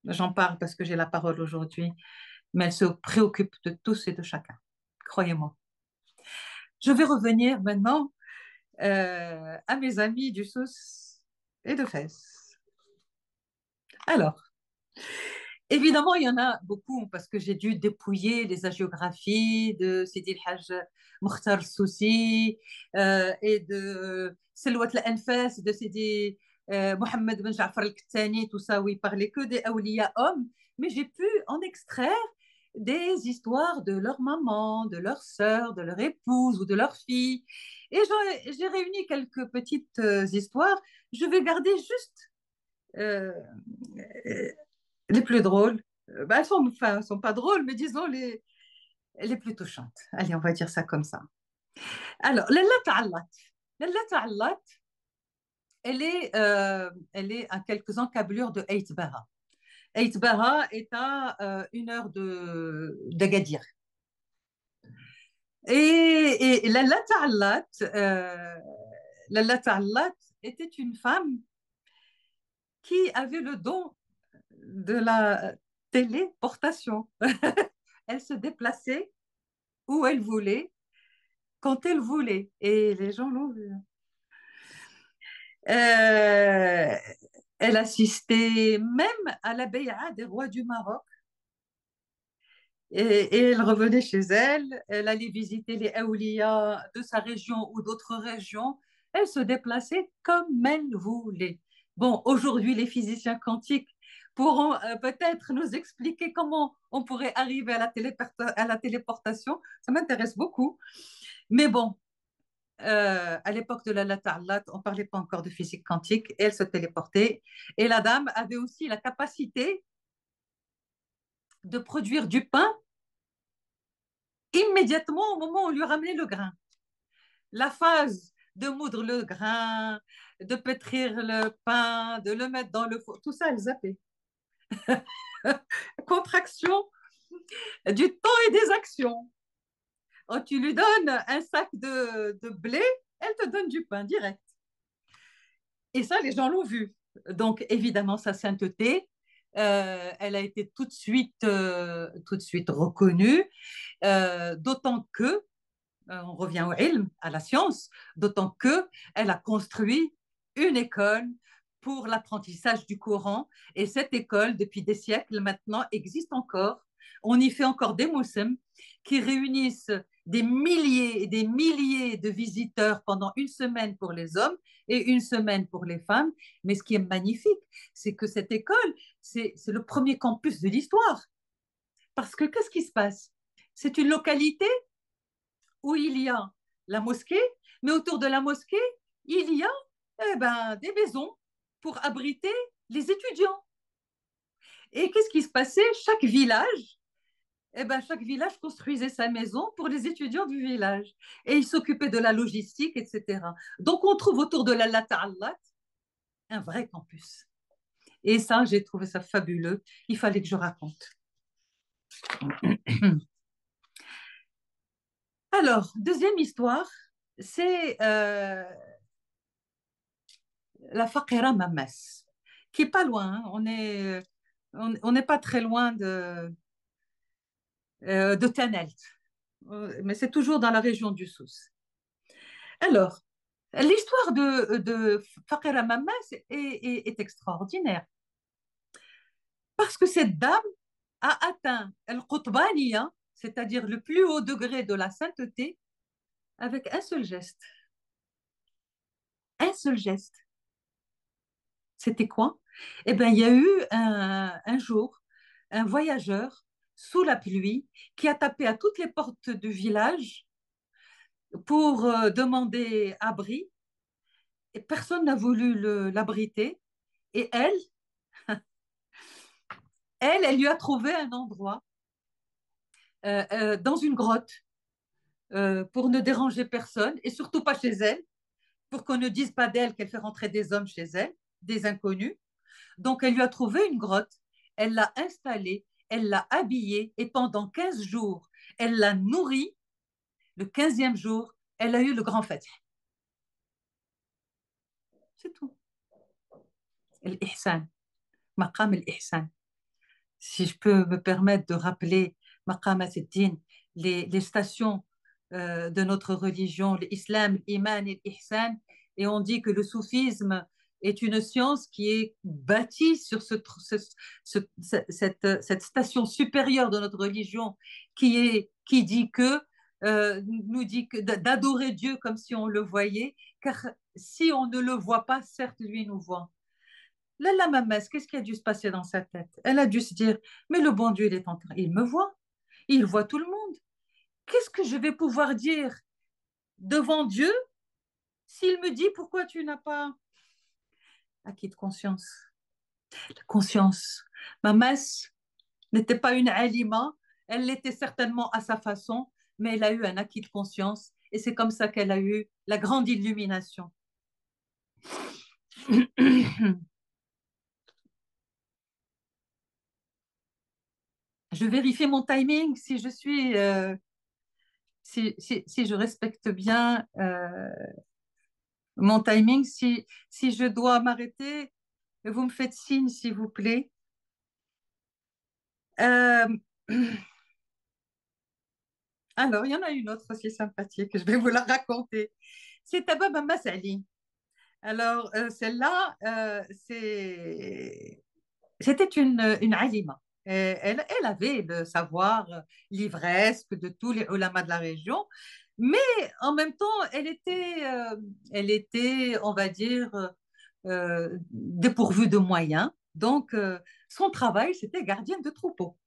J'en parle parce que j'ai la parole aujourd'hui, mais elles se préoccupent de tous et de chacun, croyez-moi. Je vais revenir maintenant à mes amis du Souss et de Fès. Alors, évidemment, il y en a beaucoup parce que j'ai dû dépouiller les hagiographies de Sidi El-Hajj Mokhtar Soussi et de Selwat al-Anfas de Sidi Mohammed Ben Ja'far al-Kattani, tout ça où il parlait que des awliya hommes, mais j'ai pu en extraire des histoires de leur maman, de leur sœur, de leur épouse ou de leur fille. Et j'ai réuni quelques petites histoires. Je vais garder juste euh, les plus drôles. Bah, elles sont pas drôles, mais disons les plus touchantes. Allez, on va dire ça comme ça. Alors, Lalla Ta'allat. Lalla Ta'allat, elle est à quelques encablures de Eit Baha. Eit Baha est à 1 heure d'Agadir. Et Lalla Ta'allat était une femme qui avait le don de la téléportation. Elle se déplaçait où elle voulait, quand elle voulait. Et les gens l'ont vu. Euh, Elle assistait même à la bay'a des rois du Maroc. Et elle revenait chez elle, elle allait visiter les awliya de sa région ou d'autres régions. Elle se déplaçait comme elle voulait. Bon, aujourd'hui, les physiciens quantiques pourront peut-être nous expliquer comment on pourrait arriver à la téléportation. Ça m'intéresse beaucoup. Mais bon, à l'époque de la Ta'allat, on ne parlait pas encore de physique quantique et elle se téléportait. Et la dame avait aussi la capacité de produire du pain immédiatement au moment où on lui ramenait le grain. La phase de moudre le grain, de pétrir le pain, de le mettre dans le four, tout ça, elle zappait. Contraction du temps et des actions. Quand tu lui donnes un sac de blé, elle te donne du pain direct. Et ça, les gens l'ont vu. Donc, évidemment, sa sainteté, elle a été tout de suite reconnue, d'autant que on revient au ilm, à la science, d'autant qu'elle a construit une école pour l'apprentissage du Coran. Et cette école, depuis des siècles maintenant, existe encore. On y fait encore des moussem qui réunissent des milliers et des milliers de visiteurs pendant 1 semaine pour les hommes et 1 semaine pour les femmes. Mais ce qui est magnifique, c'est que cette école, c'est le premier campus de l'histoire. Parce que qu'est-ce qui se passe? C'est une localité où il y a la mosquée, mais autour de la mosquée, il y a des maisons pour abriter les étudiants. Et qu'est-ce qui se passait? Chaque village construisait sa maison pour les étudiants du village. Et ils s'occupaient de la logistique, etc. Donc, on trouve autour de la Ta'allat un vrai campus. Et ça, j'ai trouvé ça fabuleux. Il fallait que je raconte. Alors, deuxième histoire, c'est la Faqira Mamas, qui est pas loin. Hein. On n'est pas très loin de Tanelt, mais c'est toujours dans la région du Souss. Alors, l'histoire de Faqira Mamas est extraordinaire parce que cette dame a atteint al-Qutbaniya, c'est-à-dire le plus haut degré de la sainteté, avec un seul geste. Un seul geste. C'était quoi? Eh bien, il y a eu un jour un voyageur sous la pluie qui a tapé à toutes les portes du village pour demander abri et personne n'a voulu l'abriter. Et elle lui a trouvé un endroit dans une grotte pour ne déranger personne et surtout pas chez elle. pour qu'on ne dise pas d'elle qu'elle fait rentrer des hommes chez elle, des inconnus. Donc, elle lui a trouvé une grotte, elle l'a installée, elle l'a habillée et pendant 15 jours, elle l'a nourrie. Le 15e jour, elle a eu le grand fatih. C'est tout. L'ihsan, maqam al-ihsan. Si je peux me permettre de rappeler maqam as-siddin, les stations de notre religion, l'islam, l'iman et l'ihsan, et on dit que le soufisme est une science qui est bâtie sur cette station supérieure de notre religion qui dit que nous dit que d'adorer Dieu comme si on le voyait, car si on ne le voit pas, certes, lui nous voit. Là, la mamesse, qu'est-ce qui a dû se passer dans sa tête? Elle a dû se dire, mais le bon Dieu, il est en train, il me voit, il voit tout le monde. Qu'est-ce que je vais pouvoir dire devant Dieu s'il me dit pourquoi tu n'as pas acquis de conscience? La conscience. Mamesse n'était pas une alima, elle l'était certainement à sa façon, mais elle a eu un acquis de conscience et c'est comme ça qu'elle a eu la grande illumination. Je vérifie mon timing si je suis, si je respecte bien mon timing. Si je dois m'arrêter, vous me faites signe, s'il vous plaît. Euh, alors, il y en a une autre aussi sympathique, je vais vous la raconter. C'est Tabab Masali. Alors, celle-là, c'était une alima. Et elle avait le savoir livresque de tous les ulamas de la région, mais en même temps, elle était, on va dire, dépourvue de moyens. Donc, son travail, c'était gardienne de troupeau.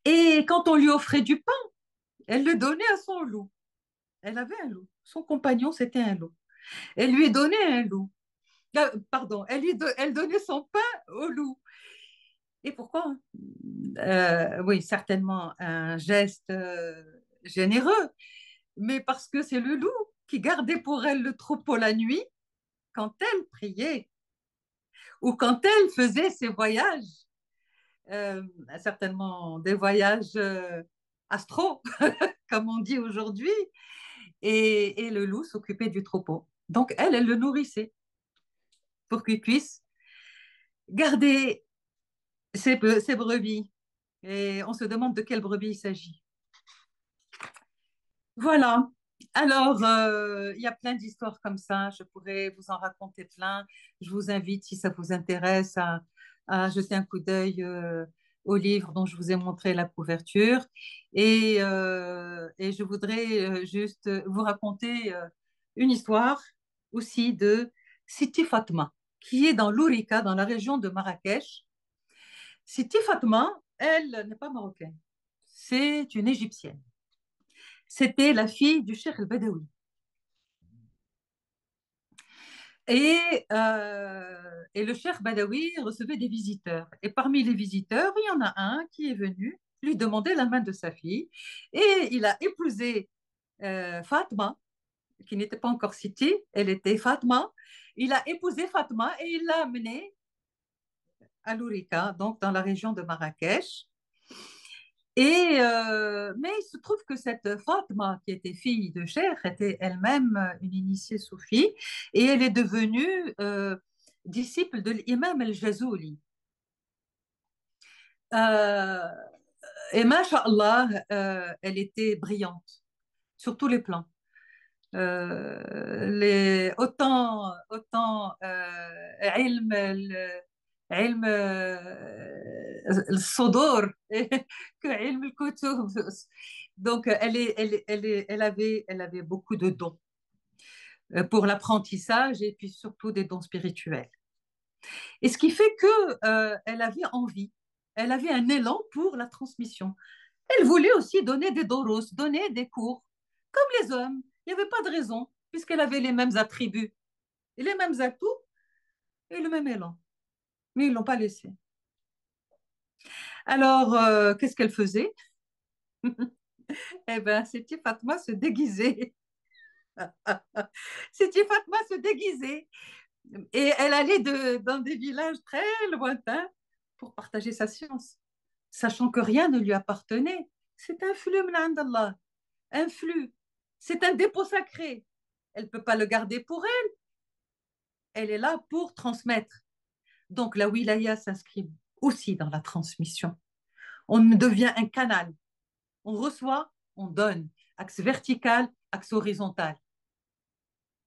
Et quand on lui offrait du pain, elle le donnait à son loup. Elle avait un loup. Son compagnon, c'était un loup. Elle lui donnait un loup. Pardon, elle donnait son pain au loup. Et pourquoi? Oui, certainement un geste généreux, mais parce que c'est le loup qui gardait pour elle le troupeau la nuit quand elle priait ou quand elle faisait ses voyages, euh, certainement des voyages astro, comme on dit aujourd'hui, et le loup s'occupait du troupeau. Donc elle le nourrissait pour qu'il puisse garder ses brebis. Et on se demande de quelle brebis il s'agit. Voilà. Alors, il y a plein d'histoires comme ça. Je pourrais vous en raconter plein. Je vous invite, si ça vous intéresse, à jeter un coup d'œil au livre dont je vous ai montré la couverture. Et je voudrais juste vous raconter une histoire aussi de Siti Fatma, qui est dans l'Ourika, dans la région de Marrakech. Siti Fatma, elle n'est pas marocaine. C'est une Égyptienne. C'était la fille du cheikh el-Badawi. Et le cheikh Badawi recevait des visiteurs. Et parmi les visiteurs, il y en a un qui est venu lui demander la main de sa fille. Et il a épousé Fatma, qui n'était pas encore citée, elle était Fatma. Il a épousé Fatma et il l'a amenée à l'Ourika, donc dans la région de Marrakech. Mais il se trouve que cette Fatma, qui était fille de Cheikh, était elle-même une initiée soufie et elle est devenue disciple de l'imam al-Jazouli. Euh, et masha'Allah, elle était brillante sur tous les plans. Autant ilm, علم الصدور كعلم الكتب. Donc, elle avait beaucoup de dons pour l'apprentissage et puis surtout des dons spirituels. Et ce qui fait que elle avait envie, elle avait un élan pour la transmission. Elle voulait aussi donner des doros, donner des cours, comme les hommes. Il n'y avait pas de raison, puisqu'elle avait les mêmes attributs, et les mêmes atouts et le même élan. Mais ils ne l'ont pas laissé. Alors, qu'est-ce qu'elle faisait? Eh bien, c'était Fatma se déguiser. Sidi Fatma se déguisait et elle allait dans des villages très lointains pour partager sa science, sachant que rien ne lui appartenait. C'est un flux, min Allah, un flux. C'est un dépôt sacré. Elle ne peut pas le garder pour elle. Elle est là pour transmettre. Donc la wilaya s'inscrit aussi dans la transmission. On devient un canal. On reçoit, on donne. Axe vertical, axe horizontal.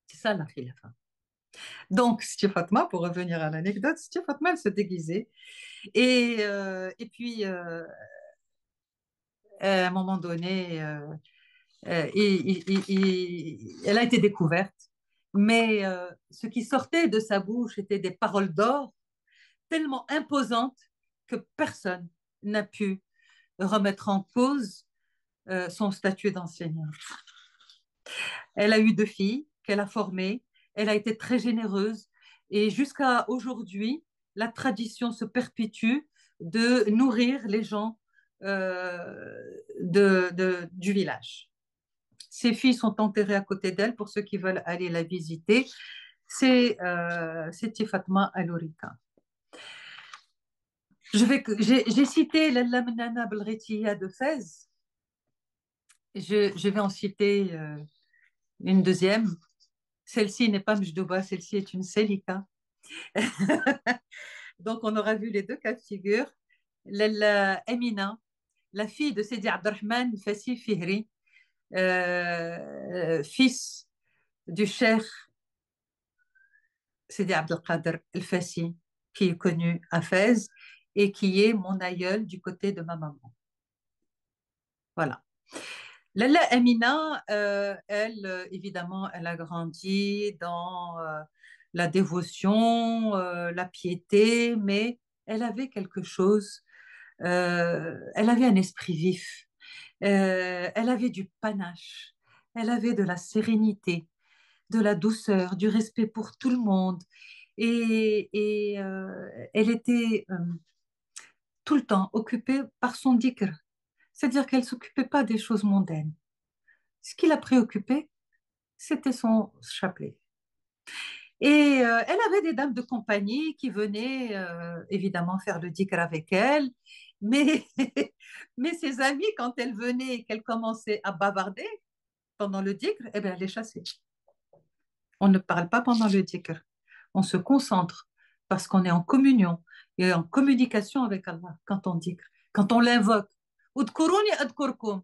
C'est ça la khilafa. Donc, Sidi Fatma, pour revenir à l'anecdote, Sidi Fatma, elle se déguisait. Et puis, à un moment donné, elle a été découverte. Mais ce qui sortait de sa bouche était des paroles d'or tellement imposantes que personne n'a pu remettre en cause son statut d'enseignante. Elle a eu 2 filles qu'elle a formées. Elle a été très généreuse. Et jusqu'à aujourd'hui, la tradition se perpétue de nourrir les gens du village. Ses filles sont enterrées à côté d'elle pour ceux qui veulent aller la visiter. C'est Fatma Al-Ourika. J'ai cité Lalla Menana Belretiya de Fès. Je vais en citer une deuxième. Celle-ci n'est pas Mjdouba, celle-ci est une Selika. Donc, on aura vu les 2 cas de figure. Lalla Amina, la fille de Sidi Abdelrahman Fassi Fihri, fils du cheikh Sidi Abdelkader El-Fassi, qui est connu à Fès et qui est mon aïeul du côté de ma maman. Voilà. Lalla Amina, elle, évidemment, elle a grandi dans la dévotion, la piété, mais elle avait quelque chose, elle avait un esprit vif, elle avait du panache, elle avait de la sérénité, de la douceur, du respect pour tout le monde. Et elle était tout le temps occupée par son dhikr, c'est-à-dire qu'elle ne s'occupait pas des choses mondaines. Ce qui la préoccupait, c'était son chapelet. Et elle avait des dames de compagnie qui venaient évidemment faire le dhikr avec elle, mais, mais ses amies, quand elle venait et qu'elle commençait à bavarder pendant le dhikr, eh bien, elle les chassait. On ne parle pas pendant le dhikr. On se concentre parce qu'on est en communion et en communication avec Allah quand on dhikr, quand on l'invoque. Udkuruni adkurkum.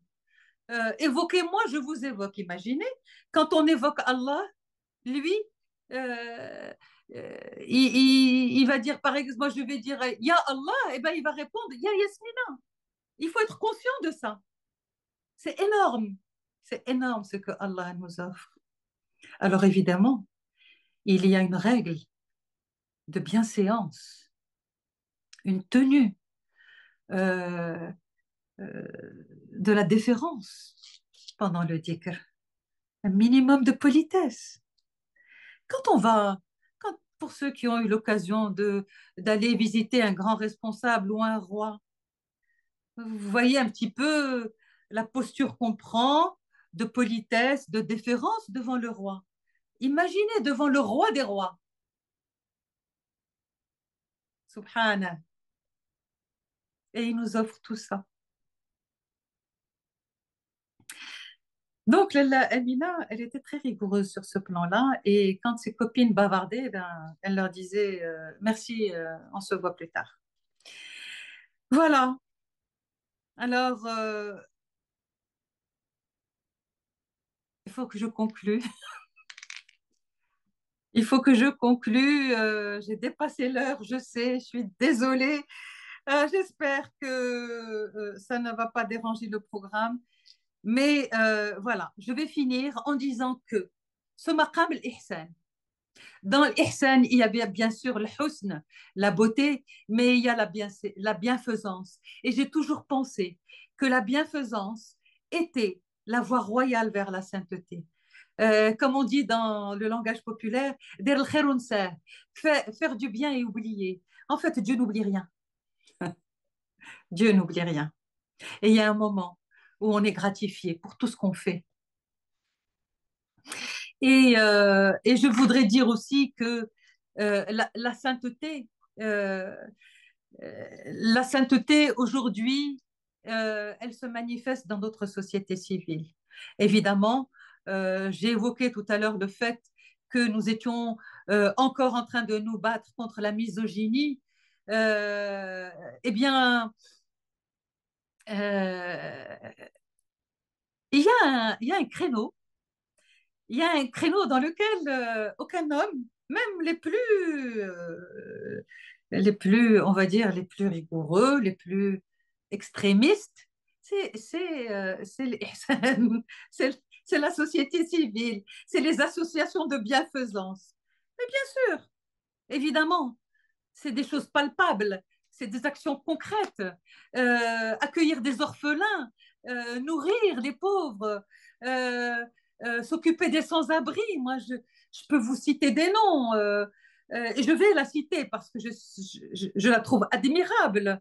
Évoquez-moi, je vous évoque. Imaginez, quand on évoque Allah, lui, euh, il va dire, par exemple, moi je vais dire Ya Allah, et ben il va répondre Ya Yasmina. Il faut être conscient de ça. C'est énorme. C'est énorme ce que Allah nous offre. Alors évidemment, il y a une règle de bienséance, une tenue, euh, euh, de la déférence pendant le dhikr, un minimum de politesse. Quand on va, pour ceux qui ont eu l'occasion d'aller visiter un grand responsable ou un roi, vous voyez un petit peu la posture qu'on prend de politesse, de déférence devant le roi. Imaginez devant le roi des rois. Subhanallah. Et il nous offre tout ça. Donc, Lalla Amina, elle était très rigoureuse sur ce plan-là. Et quand ses copines bavardaient, ben, elle leur disait merci, on se voit plus tard. Voilà. Alors, il faut que je conclue. Il faut que je conclue. J'ai dépassé l'heure, je sais, je suis désolée. J'espère que ça ne va pas déranger le programme. Mais voilà, je vais finir en disant que ce maqam al-ihsan, dans l'ihsan, il y a bien sûr le husn, la beauté, mais il y a la bienfaisance. Et j'ai toujours pensé que la bienfaisance était la voie royale vers la sainteté. Comme on dit dans le langage populaire, der el khair unsah, faire du bien et oublier. En fait, Dieu n'oublie rien. Dieu n'oublie rien. Et il y a un moment où on est gratifié pour tout ce qu'on fait. Et je voudrais dire aussi que la sainteté, euh, la sainteté aujourd'hui, elle se manifeste dans notre société civile. Évidemment, j'ai évoqué tout à l'heure le fait que nous étions encore en train de nous battre contre la misogynie. Euh, eh bien, euh, il y a un créneau, il y a un créneau dans lequel aucun homme, même les plus, on va dire, les plus rigoureux, les plus extrémistes, c'est c'est la société civile, c'est les associations de bienfaisance. Mais bien sûr, évidemment, c'est des choses palpables, c'est des actions concrètes. Accueillir des orphelins, nourrir les pauvres, s'occuper des sans-abri. Moi, je peux vous citer des noms. Et je vais la citer parce que je la trouve admirable.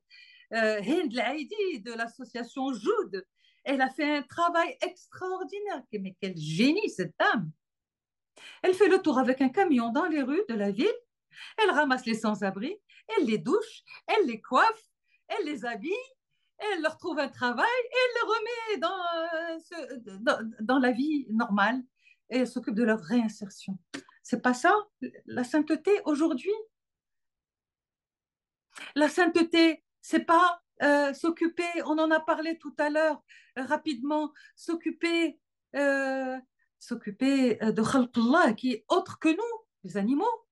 Hind Laïdi de l'association Joud, elle a fait un travail extraordinaire. Mais quel génie cette dame! Elle fait le tour avec un camion dans les rues de la ville, elle ramasse les sans-abri, elle les douche, elle les coiffe, elle les habille, elle leur trouve un travail et elle les remet dans la vie normale et elle s'occupe de leur réinsertion. C'est pas ça la sainteté aujourd'hui. La sainteté, c'est pas s'occuper, on en a parlé tout à l'heure rapidement, s'occuper euh, s'occuper de Khalqullah qui est autre que nous, les animaux.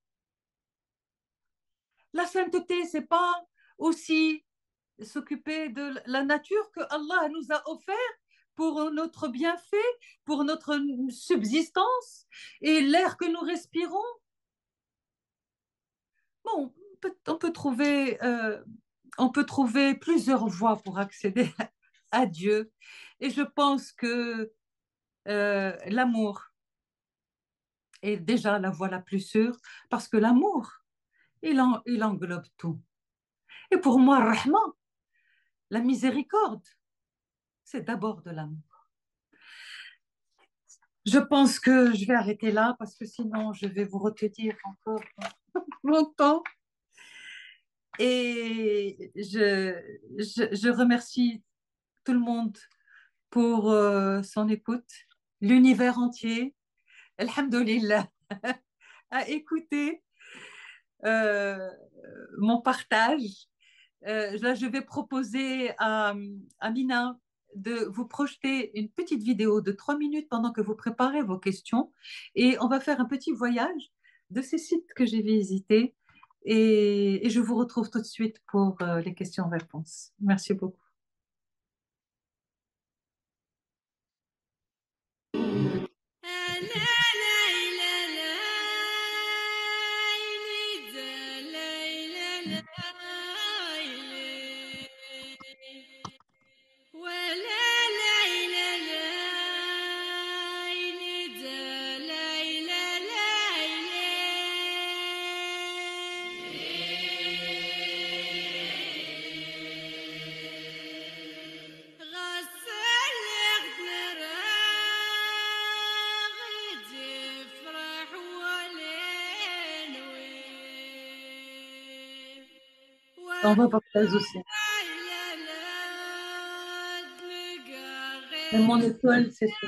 La sainteté, c'est pas aussi s'occuper de la nature que Allah nous a offert pour notre bienfait, pour notre subsistance et l'air que nous respirons. Bon, on peut trouver plusieurs voies pour accéder à Dieu. Et je pense que l'amour est déjà la voie la plus sûre parce que l'amour, il englobe tout. Et pour moi, Rahman, la miséricorde, c'est d'abord de l'amour. Je pense que je vais arrêter là parce que sinon je vais vous retenir encore longtemps. Et je remercie tout le monde pour son écoute, l'univers entier, alhamdoulilah, a écouté euh, mon partage. Là, je vais proposer à Mina de vous projeter une petite vidéo de 3 minutes pendant que vous préparez vos questions. Et on va faire un petit voyage de ces sites que j'ai visités. Et je vous retrouve tout de suite pour les questions-réponses. Merci beaucoup. On va partager aussi. Mais mon étoile, c'est tout.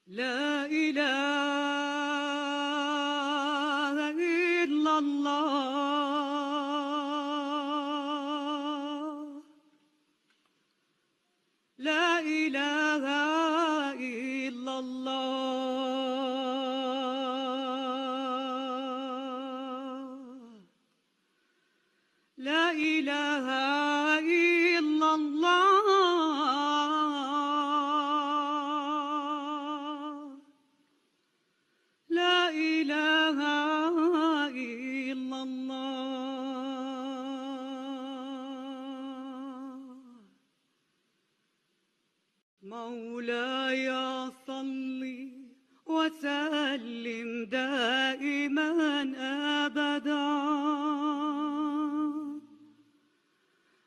لا إله إلا الله لا إله إلا الله لا إله إلا الله لا إله إلا الله مولاي صل وسلم دائما أبدا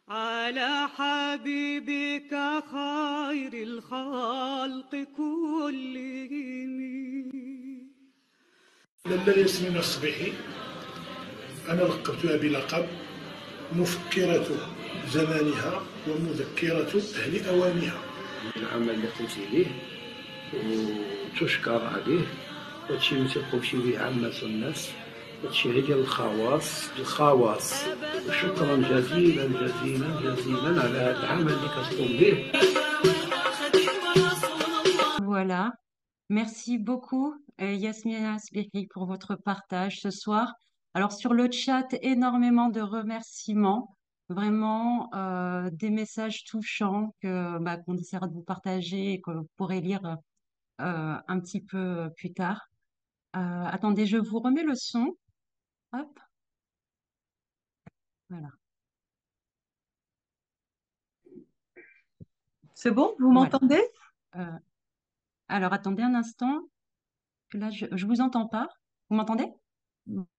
على حبيبك خير الخلق كلهم. لما ياسمين الصبيحي أنا لقبتها بلقب مفكرة زمانها ومذكرة أهل أوانها. العمل اللي قمتي به وتشكر عليه، وهادشي اللي تيقومش به عامة الناس، هادشي غير ديال الخواص. شكرا جزيلا جزيلا جزيلا على هذا العمل اللي كتقوم به. Voilà. Merci beaucoup, Yasmina Sbihri, pour votre partage ce soir. Alors, sur le chat, énormément de remerciements, vraiment des messages touchants qu'on essaiera de vous partager et que vous pourrez lire un petit peu plus tard. Attendez, je vous remets le son. Hop. Voilà. C'est bon, vous Voilà. m'entendez? Alors, attendez un instant. Là, je vous entends pas. Vous m'entendez?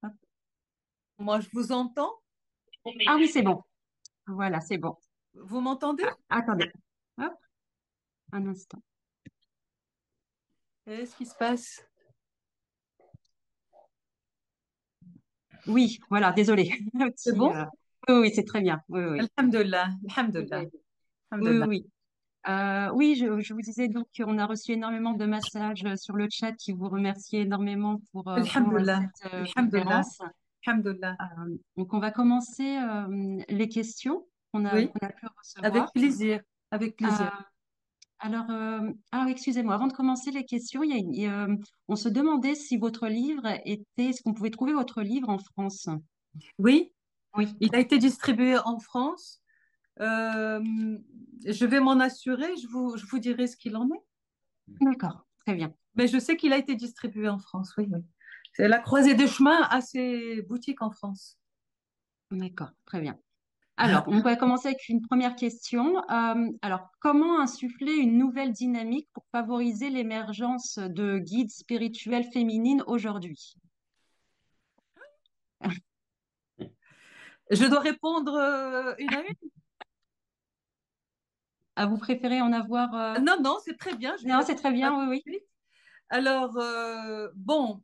Hop. Moi, je vous entends. Ah oui, c'est bon. Voilà, c'est bon. Vous m'entendez? Attendez. Hop. Un instant. Qu'est-ce qui se passe? Oui, voilà, désolé. C'est bon? Oui, oui, c'est très bien. Oui, oui. Alhamdulillah, alhamdulillah. Oui, Alhamdulillah. oui. Oui, je vous disais donc qu'on a reçu énormément de messages sur le chat qui vous remercie énormément pour Alhamdulillah, cette alhamdulillah, conférence. alhamdulillah. Donc, on va commencer les questions qu'on a Oui, pu recevoir. avec plaisir, avec plaisir. Alors, excusez-moi, avant de commencer les questions, on se demandait si votre livre est-ce qu'on pouvait trouver votre livre en France? Oui, Oui, il a été distribué en France. Je vais m'en assurer, je vous dirai ce qu'il en est. d'accord, très bien. Mais je sais qu'il a été distribué en France, oui, oui. C'est la Croisée des Chemins à ses boutiques en France. D'accord, très bien. Alors, on va commencer avec une première question. Alors, comment insuffler une nouvelle dynamique pour favoriser l'émergence de guides spirituels féminines aujourd'hui? Je dois répondre une à une? Vous préférez en avoir Non, non, c'est très bien. Je vais Non, c'est répondre très bien, oui, tout oui. de suite. Alors, bon,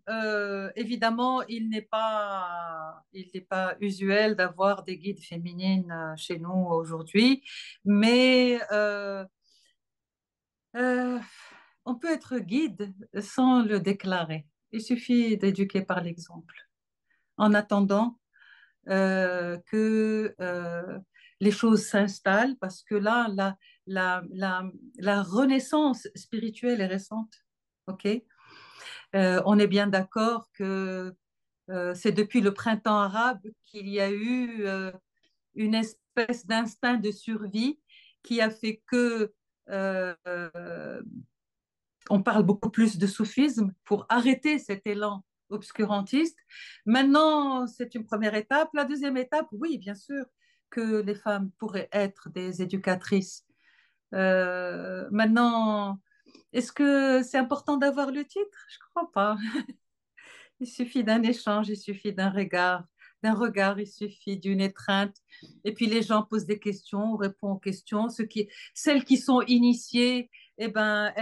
évidemment, il n'est pas usuel d'avoir des guides féminines chez nous aujourd'hui, mais euh, on peut être guide sans le déclarer. Il suffit d'éduquer par l'exemple. En attendant que les choses s'installent, parce que là, la, la, la renaissance spirituelle est récente. OK? On est bien d'accord que c'est depuis le printemps arabe qu'il y a eu une espèce d'instinct de survie qui a fait que on parle beaucoup plus de soufisme pour arrêter cet élan obscurantiste. Maintenant, c'est une première étape. La deuxième étape, oui, bien sûr, que les femmes pourraient être des éducatrices. Maintenant, est-ce que c'est important d'avoir le titre? Je ne crois pas. Il suffit d'un échange, il suffit d'un regard, il suffit d'une étreinte. Et puis les gens posent des questions, on répond aux questions. Celles qui sont initiées, eh ben,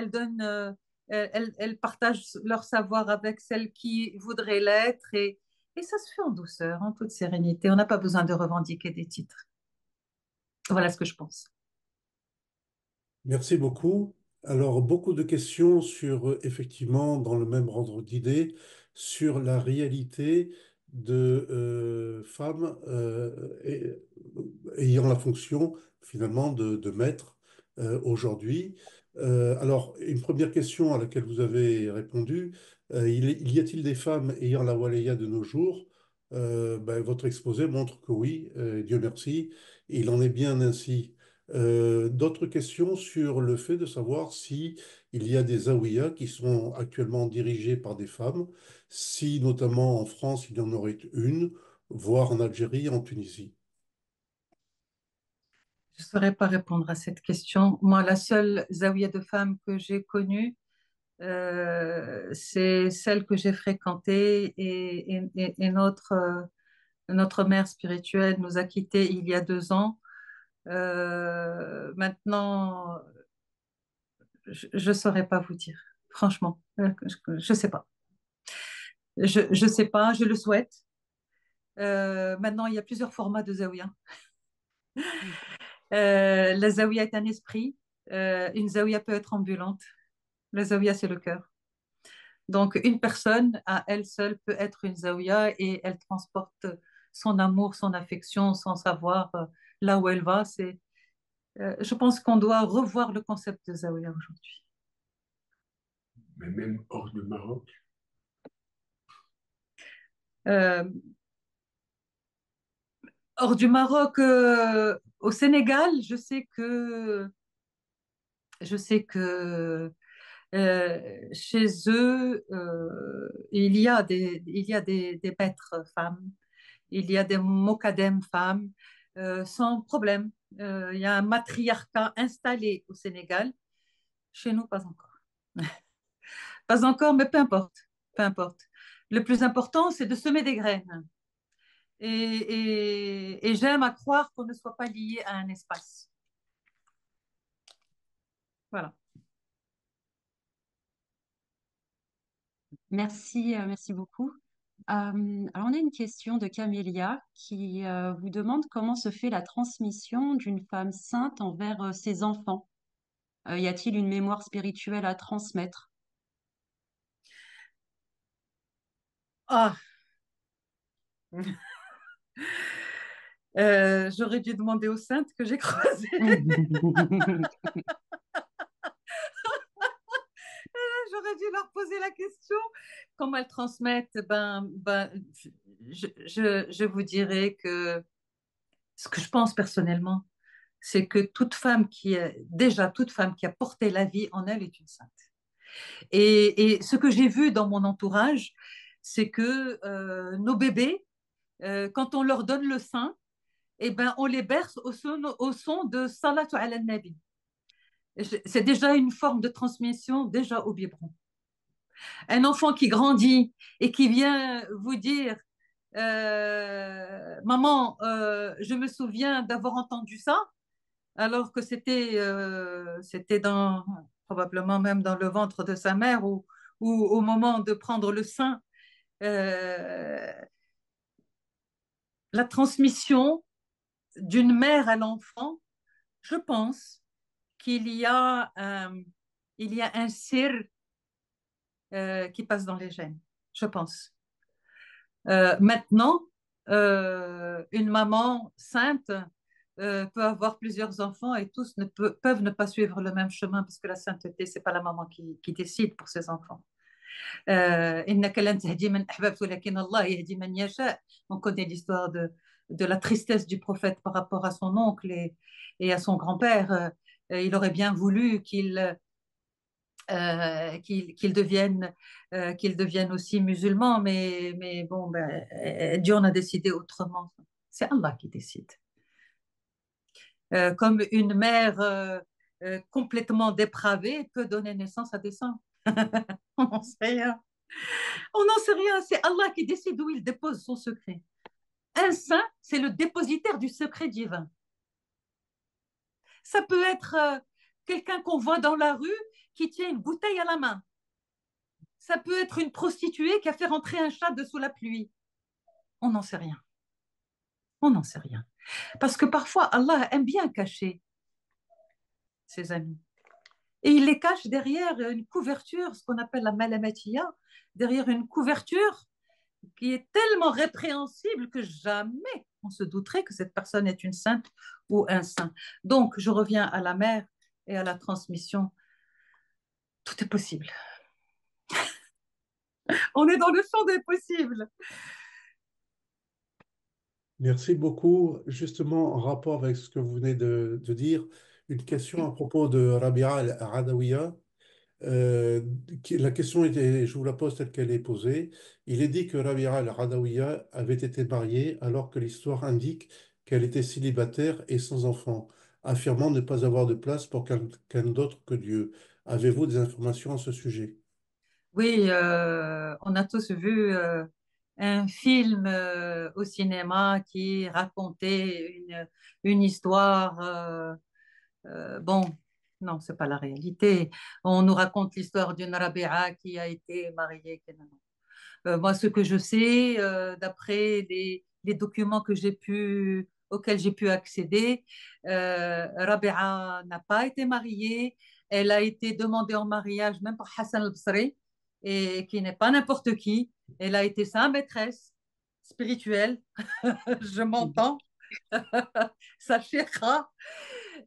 elles partagent leur savoir avec celles qui voudraient l'être. Et ça se fait en douceur, en toute sérénité. On n'a pas besoin de revendiquer des titres. Voilà ce que je pense. Merci beaucoup. Alors, beaucoup de questions sur, effectivement, dans le même ordre d'idées, sur la réalité de femmes ayant la fonction, finalement, de maître aujourd'hui. Alors, une première question à laquelle vous avez répondu, y a-t-il des femmes ayant la walaya de nos jours? Ben, votre exposé montre que oui, Dieu merci, il en est bien ainsi. D'autres questions sur le fait de savoir si il y a des zaouïas qui sont actuellement dirigées par des femmes, si notamment en France il y en aurait une, voire en Algérie, en Tunisie. Je ne saurais pas répondre à cette question. Moi, la seule zaouïa de femmes que j'ai connue, c'est celle que j'ai fréquentée et notre mère spirituelle nous a quittés il y a 2 ans. Maintenant, je ne saurais pas vous dire, franchement. Je ne sais pas. Je sais pas, je le souhaite. Maintenant, il y a plusieurs formats de zaouïa. La zaouïa est un esprit. Une zaouïa peut être ambulante. La zaouïa, c'est le cœur. Donc, une personne, à elle seule, peut être une zaouïa et elle transporte son amour, son affection, son savoir là où elle va. Je pense qu'on doit revoir le concept de zaouïa aujourd'hui. Mais même hors du Maroc. Euh, Hors du Maroc, au Sénégal, je sais que chez eux, il y a des maîtres femmes, il y a des mokadem femmes, sans problème. Il y a un matriarcat installé au Sénégal. Chez nous, pas encore. Pas encore, mais peu importe. Peu importe. Le plus important, c'est de semer des graines. Et j'aime à croire qu'on ne soit pas lié à un espace. Voilà. Merci, merci beaucoup. Alors, on a une question de Camélia qui vous demande comment se fait la transmission d'une femme sainte envers ses enfants. Y a-t-il une mémoire spirituelle à transmettre? Ah, j'aurais dû demander aux saintes que j'ai croisées. J'aurais dû leur poser la question. Comment elles transmettent? Je vous dirais que ce que je pense personnellement, c'est que toute femme qui a porté la vie en elle est une sainte. Et ce que j'ai vu dans mon entourage, c'est que nos bébés, quand on leur donne le sein, eh ben, on les berce au son de Salatu ala Nabi. C'est déjà une forme de transmission déjà au biberon. Un enfant qui grandit et qui vient vous dire Maman, je me souviens d'avoir entendu ça, alors que c'était probablement même dans le ventre de sa mère ou au moment de prendre le sein. Euh, la transmission d'une mère à l'enfant, je pense qu'il y a un sir qui passe dans les gènes, je pense. Maintenant, une maman sainte peut avoir plusieurs enfants et tous peuvent ne pas suivre le même chemin parce que la sainteté, c'est pas la maman qui décide pour ses enfants. إنك لن تهدي من أحببت ولكن الله يهدي من يشاء. On connaît l'histoire de la tristesse du prophète par rapport à son oncle et à son grand-père. Il aurait bien voulu qu'ils deviennent aussi musulmans, mais bon, Dieu en a décidé autrement. C'est Allah qui décide. Comme une mère complètement dépravée peut donner naissance à des saints. On n'en sait rien. On n'en sait rien. C'est Allah qui décide où il dépose son secret. Un saint, c'est le dépositaire du secret divin. Ça peut être quelqu'un qu'on voit dans la rue qui tient une bouteille à la main. Ça peut être une prostituée qui a fait rentrer un chat dessous la pluie. On n'en sait rien. On n'en sait rien. Parce que parfois, Allah aime bien cacher ses amis. Et il les cache derrière une couverture, ce qu'on appelle la malamatiya, derrière une couverture qui est tellement répréhensible que jamais on se douterait que cette personne est une sainte ou un saint. Donc, je reviens à la mère et à la transmission. Tout est possible. On est dans le champ des possibles. Merci beaucoup. Justement, en rapport avec ce que vous venez de dire, une question à propos de Rabia al-Adawiya. Euh, la question était, je vous la pose telle qu'elle est posée. Il est dit que Rabia al-Adawiya avait été mariée alors que l'histoire indique qu'elle était célibataire et sans enfant, affirmant ne pas avoir de place pour quelqu'un d'autre que Dieu. Avez-vous des informations à ce sujet? Oui, on a tous vu un film au cinéma qui racontait une histoire. Bon, non, c'est pas la réalité. On nous raconte l'histoire d'une Rabia qui a été mariée. Moi, ce que je sais, d'après les documents auxquels j'ai pu accéder, Rabia n'a pas été mariée. Elle a été demandée en mariage même par Hassan al-Basri, et qui n'est pas n'importe qui. Elle a été sa maîtresse spirituelle, je m'entends, sa chéra.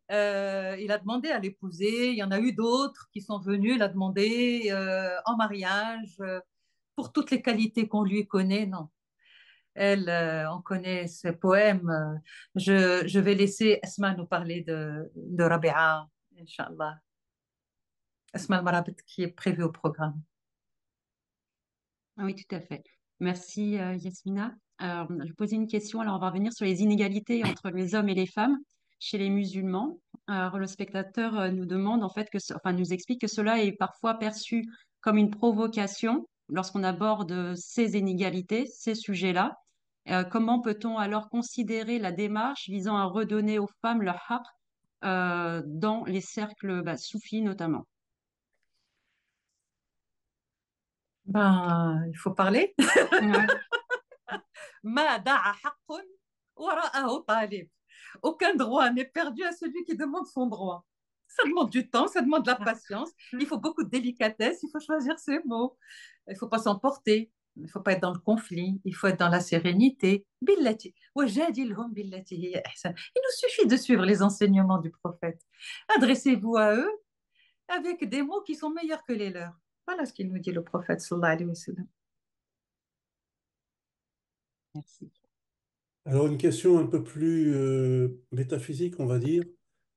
Il a demandé à l'épouser. Il y en a eu d'autres qui sont venus la demander en mariage pour toutes les qualités qu'on lui connaît. Non, elle, on connaît ses poèmes. Je vais laisser Asma nous parler de Rabia, Inch'Allah. Asma al-Marabit qui est prévue au programme. Ah oui, tout à fait. Merci, Yasmina. Je vais poser une question. Alors, on va revenir sur les inégalités entre les hommes et les femmes chez les musulmans. Alors, le spectateur nous demande, en fait, enfin, nous explique que cela est parfois perçu comme une provocation lorsqu'on aborde ces inégalités, ces sujets-là. Comment peut-on alors considérer la démarche visant à redonner aux femmes leur haqq dans les cercles soufis notamment? Ben, il faut parler. Ouais. ما ضاع حق وراءه طالب. Aucun droit n'est perdu à celui qui demande son droit. Ça demande du temps, ça demande de la patience. Il faut beaucoup de délicatesse, il faut choisir ses mots. Il ne faut pas s'emporter. Il ne faut pas être dans le conflit. Il faut être dans la sérénité. Billati. Wajadilhum billati hiya ahsan. Il nous suffit de suivre les enseignements du prophète. Adressez-vous à eux avec des mots qui sont meilleurs que les leurs. Voilà ce qu'il nous dit le prophète sallallahu alayhi wa sallam. Merci. Alors, une question un peu plus métaphysique, on va dire.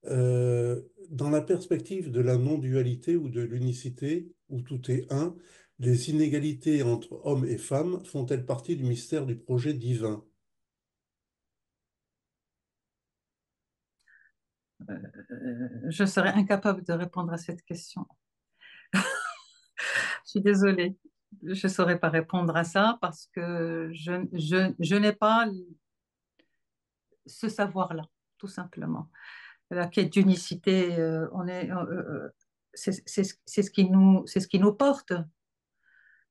Dans la perspective de la non-dualité ou de l'unicité, où tout est un, les inégalités entre hommes et femmes font-elles partie du mystère du projet divin? Je serais incapable de répondre à cette question. Je suis désolée. Je ne saurais pas répondre à ça parce que je n'ai pas ce savoir-là, tout simplement. La quête d'unicité, c'est ce qui nous porte.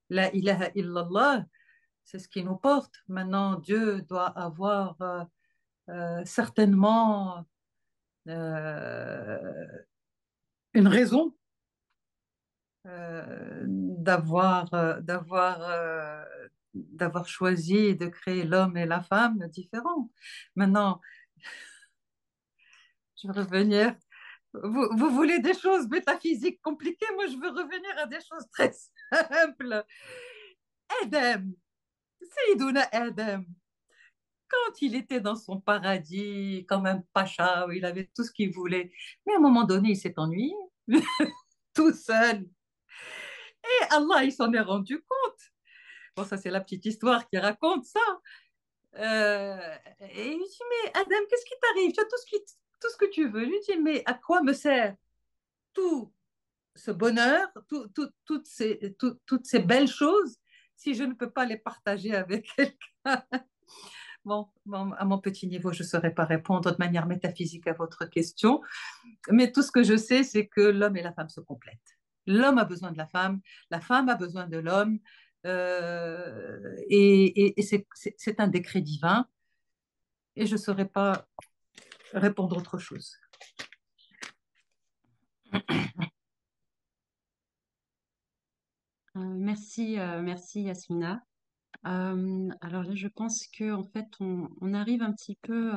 La ilaha illallah, c'est ce qui nous porte. Maintenant, Dieu doit avoir certainement euh, une raison d'avoir choisi de créer l'homme et la femme différents. Maintenant, je vais revenir. Vous voulez des choses métaphysiques compliquées, moi je veux revenir à des choses très simples. Adam, Sayyiduna Adam, quand il était dans son paradis, comme un pacha, où il avait tout ce qu'il voulait, mais à un moment donné, il s'est ennuyé, tout seul. Et Allah, il s'en est rendu compte. Bon, ça, c'est la petite histoire qui raconte ça. Et il dit, mais Adam, qu'est-ce qui t'arrive? Tu as tout ce que tu veux. Il lui dit, mais à quoi me sert tout ce bonheur, toutes ces belles choses, si je ne peux pas les partager avec quelqu'un? Bon, à mon petit niveau, je ne saurais pas répondre de manière métaphysique à votre question, mais tout ce que je sais, c'est que l'homme et la femme se complètent. L'homme a besoin de la femme a besoin de l'homme, et c'est un décret divin, et je ne saurais pas répondre autre chose. merci Yasmina. Alors là, je pense que en fait, on arrive un petit peu,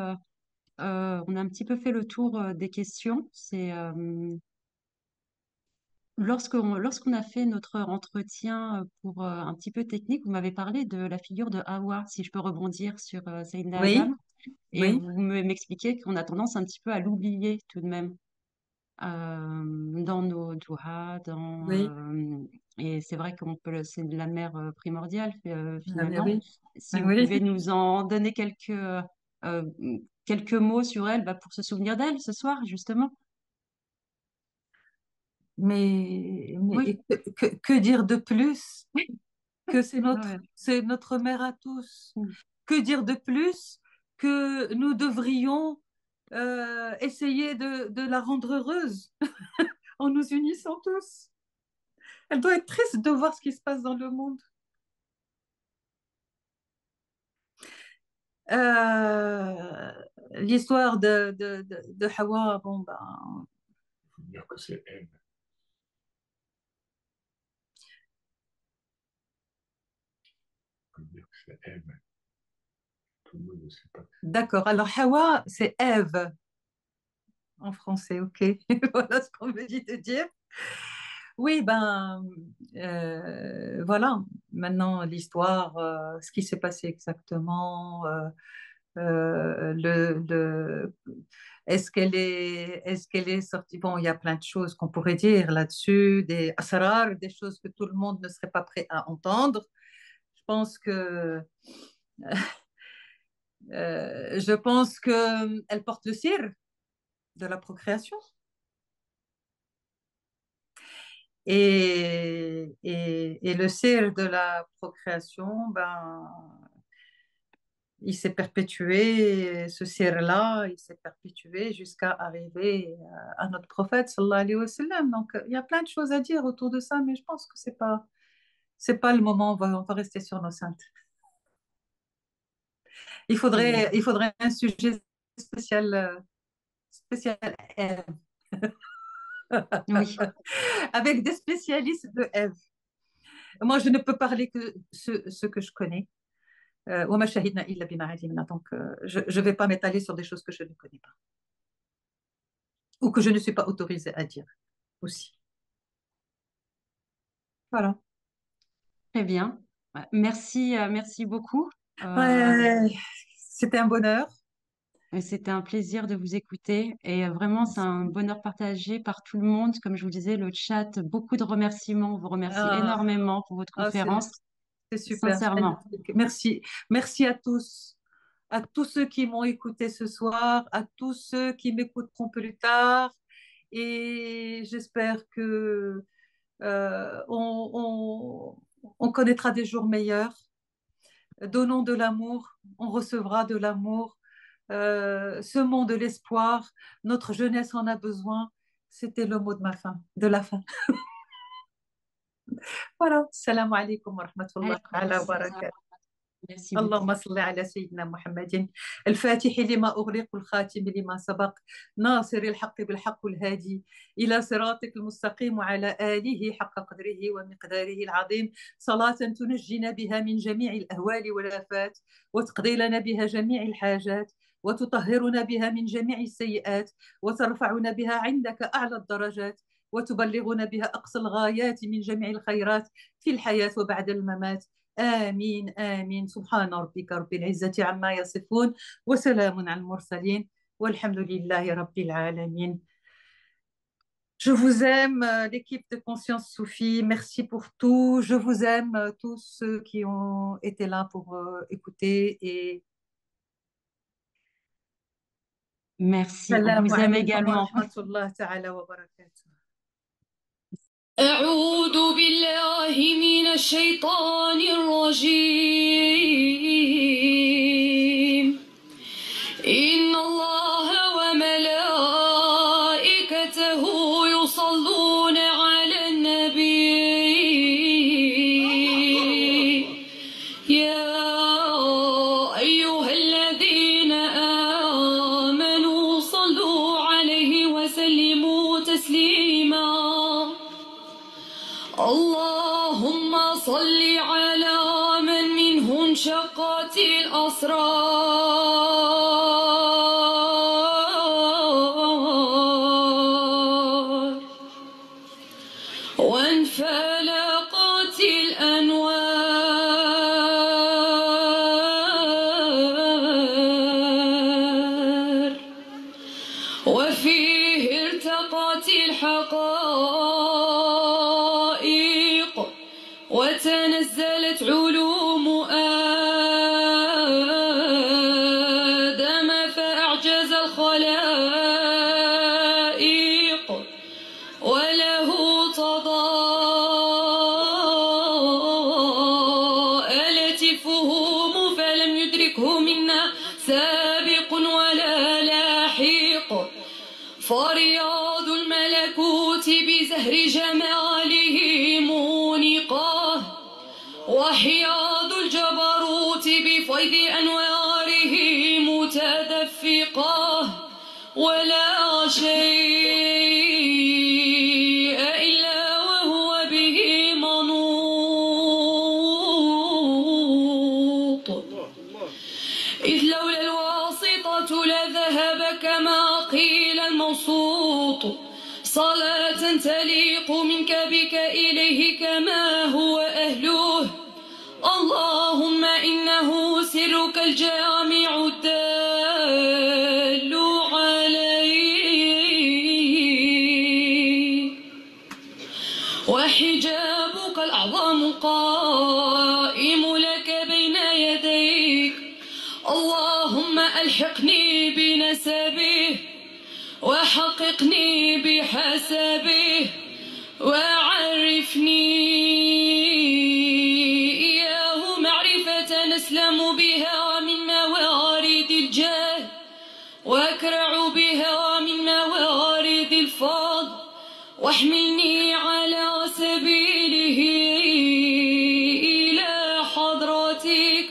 on a un petit peu fait le tour des questions. C'est lorsqu'on a fait notre entretien pour un petit peu technique, vous m'avez parlé de la figure de Hawa, si je peux rebondir sur Sayyidina Oui, Adam, et oui, vous m'expliquez qu'on a tendance un petit peu à l'oublier tout de même dans nos duas, oui, et c'est vrai qu'on peut, c'est de la mère primordiale ah, mais finalement. oui, Si ah, vous oui. pouvez nous en donner euh, quelques mots sur elle, bah, pour se souvenir d'elle ce soir, justement. Mais Oui. et que dire de plus que Ouais. c'est notre mère à tous? Que dire de plus que nous devrions essayer de la rendre heureuse en nous unissant tous? Elle doit être triste de voir ce qui se passe dans le monde. Euh, L'histoire de Hawa, bon, ben, Il faut dire que c'est Ève. Il faut dire que c'est Ève. Tout le monde ne sait pas. d'accord. Alors, Hawa, c'est Ève en français, ok. Voilà ce qu'on me dit de dire. Oui, ben, voilà. Maintenant, l'histoire, ce qui s'est passé exactement, est-ce qu'elle est sortie? Bon, il y a plein de choses qu'on pourrait dire là-dessus, des asrar, des choses que tout le monde ne serait pas prêt à entendre. Je pense que, elle porte le sir de la procréation. Et le sir de la procréation, ben, il s'est perpétué, ce sir-là, il s'est perpétué jusqu'à arriver à notre prophète, sallallahu alayhi wa sallam. Donc, il y a plein de choses à dire autour de ça, mais je pense que c'est pas le moment, on va rester sur nos saintes. Très bien. Il faudrait un sujet spécial, spécial Ève, Oui, avec des spécialistes de Ève. Moi, je ne peux parler que ce que je connais. وما شهدنا إلا بما علمنا. Donc, je ne vais pas m'étaler sur des choses que je ne connais pas ou que je ne suis pas autorisée à dire aussi. Voilà. très bien. Ouais, merci, merci beaucoup. Ouais, c'était un bonheur. Et c'était un plaisir de vous écouter et vraiment, c'est un bonheur partagé par tout le monde. Comme je vous disais, le chat, beaucoup de remerciements. On vous remercie Ah, énormément pour votre ah, conférence, c'est super, c'est sincèrement. magnifique. Merci. Merci à tous ceux qui m'ont écouté ce soir, à tous ceux qui m'écouteront plus tard. Et j'espère que on connaîtra des jours meilleurs. Donnons de l'amour, on recevra de l'amour. Semons de l'espoir. Notre jeunesse en a besoin. C'était le mot de ma fin, de la fin. Voilà. Salam alaikum wa rahmatullahi Alaykoum wa assalam. barakatuh. Merci beaucoup. اللهم صل على سيدنا محمد الفاتح لما أغلق الخاتم لما سبق ناصر الحق بالحق الهادي إلى صراطك المستقيم وعلى آله حق قدره ومقداره العظيم صلاة تنجينا بها من جميع الأهوال والآفات وتقضي لنا بها جميع الحاجات وتطهرنا بها من جميع السيئات وترفعنا بها عندك أعلى الدرجات وتبلغنا بها أقصى الغايات من جميع الخيرات في الحياة وبعد الممات آمين آمين سبحان ربك رب العزة عما يصفون وسلام على المرسلين والحمد لله رب العالمين. Je vous aime, l'équipe de Conscience Soufie. Merci pour tout. Je vous aime, tous ceux qui ont été là pour écouter. Et Merci. On salam vous aime alaikum wa également. rahmatullah ta'ala wa barakatuh. أعوذ بالله من الشيطان الرجيم إن الله وملائكته يصلون على النبي يا أيها الذين آمنوا صلوا عليه وسلموا تسليما اللهم اللهم صل على من منه انشقت الأسرار وانفلقت الأنوار وفيه ارتقت الحقائق وتنزلت علوم آدم فأعجز الخلائق وله تضاءلت الفهوم فلم يدركه منا سابق ولا لاحق فرياض الملكوت بزهر جماله مونقاه وحياض الجبروت بفيض أنواره متدفقاه ولا شيء إلا وهو به منوط إذ لولا الواسطة لذهب كما قيل الموسوط صلاة تليق منك بك إليه كما هو أهله اللهم إنه سرك الجامع الدال عليه وحجابك الأعظم قائم لك بين يديك اللهم ألحقني بنسبه وحققني بحسبه وعرفني إياه معرفة نسلم بها من موارد الجاه وأكرع بها من موارد الفضل واحملني على سبيله إلى حضرتك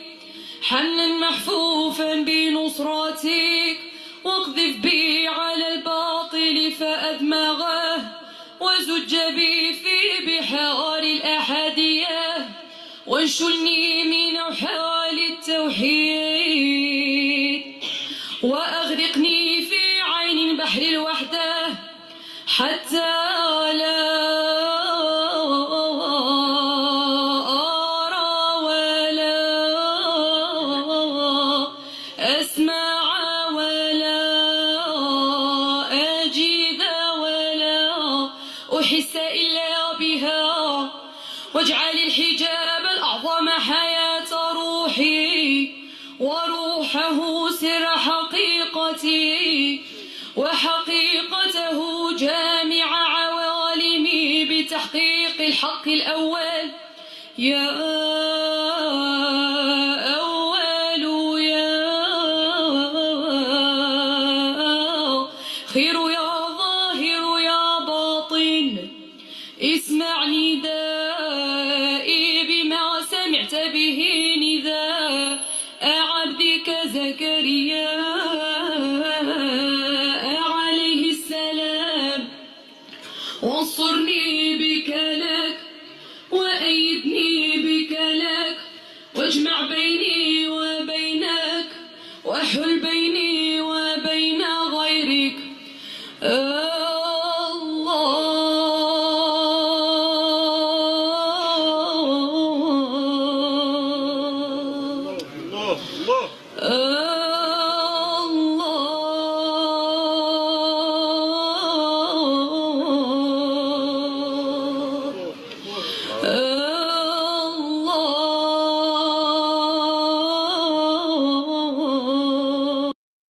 حملا محفوفا بنصرتك واقذف بي على الباطل فأدمغه وزج بي في بحار الأحدية وانشلني من أوحال التوحيد وأغرقني في عين بحر الوحدة حتى لا أرى ولا أسمع ولا أجد ولا أحس إلا بها واجعل الحجاب الأعظم حياة روحي وروحه سر حقيقتي وحقيقته جامع عوالمي بتحقيق الحق الأول يا أول يا خير يا ظاهر يا باطن اسمع ندائي بما سمعت به نداء عبدك زكريا عليه السلام وانصرني بك لك وأيدني بك لك واجمع بيني وبينك واحل بيني وبين غيرك الله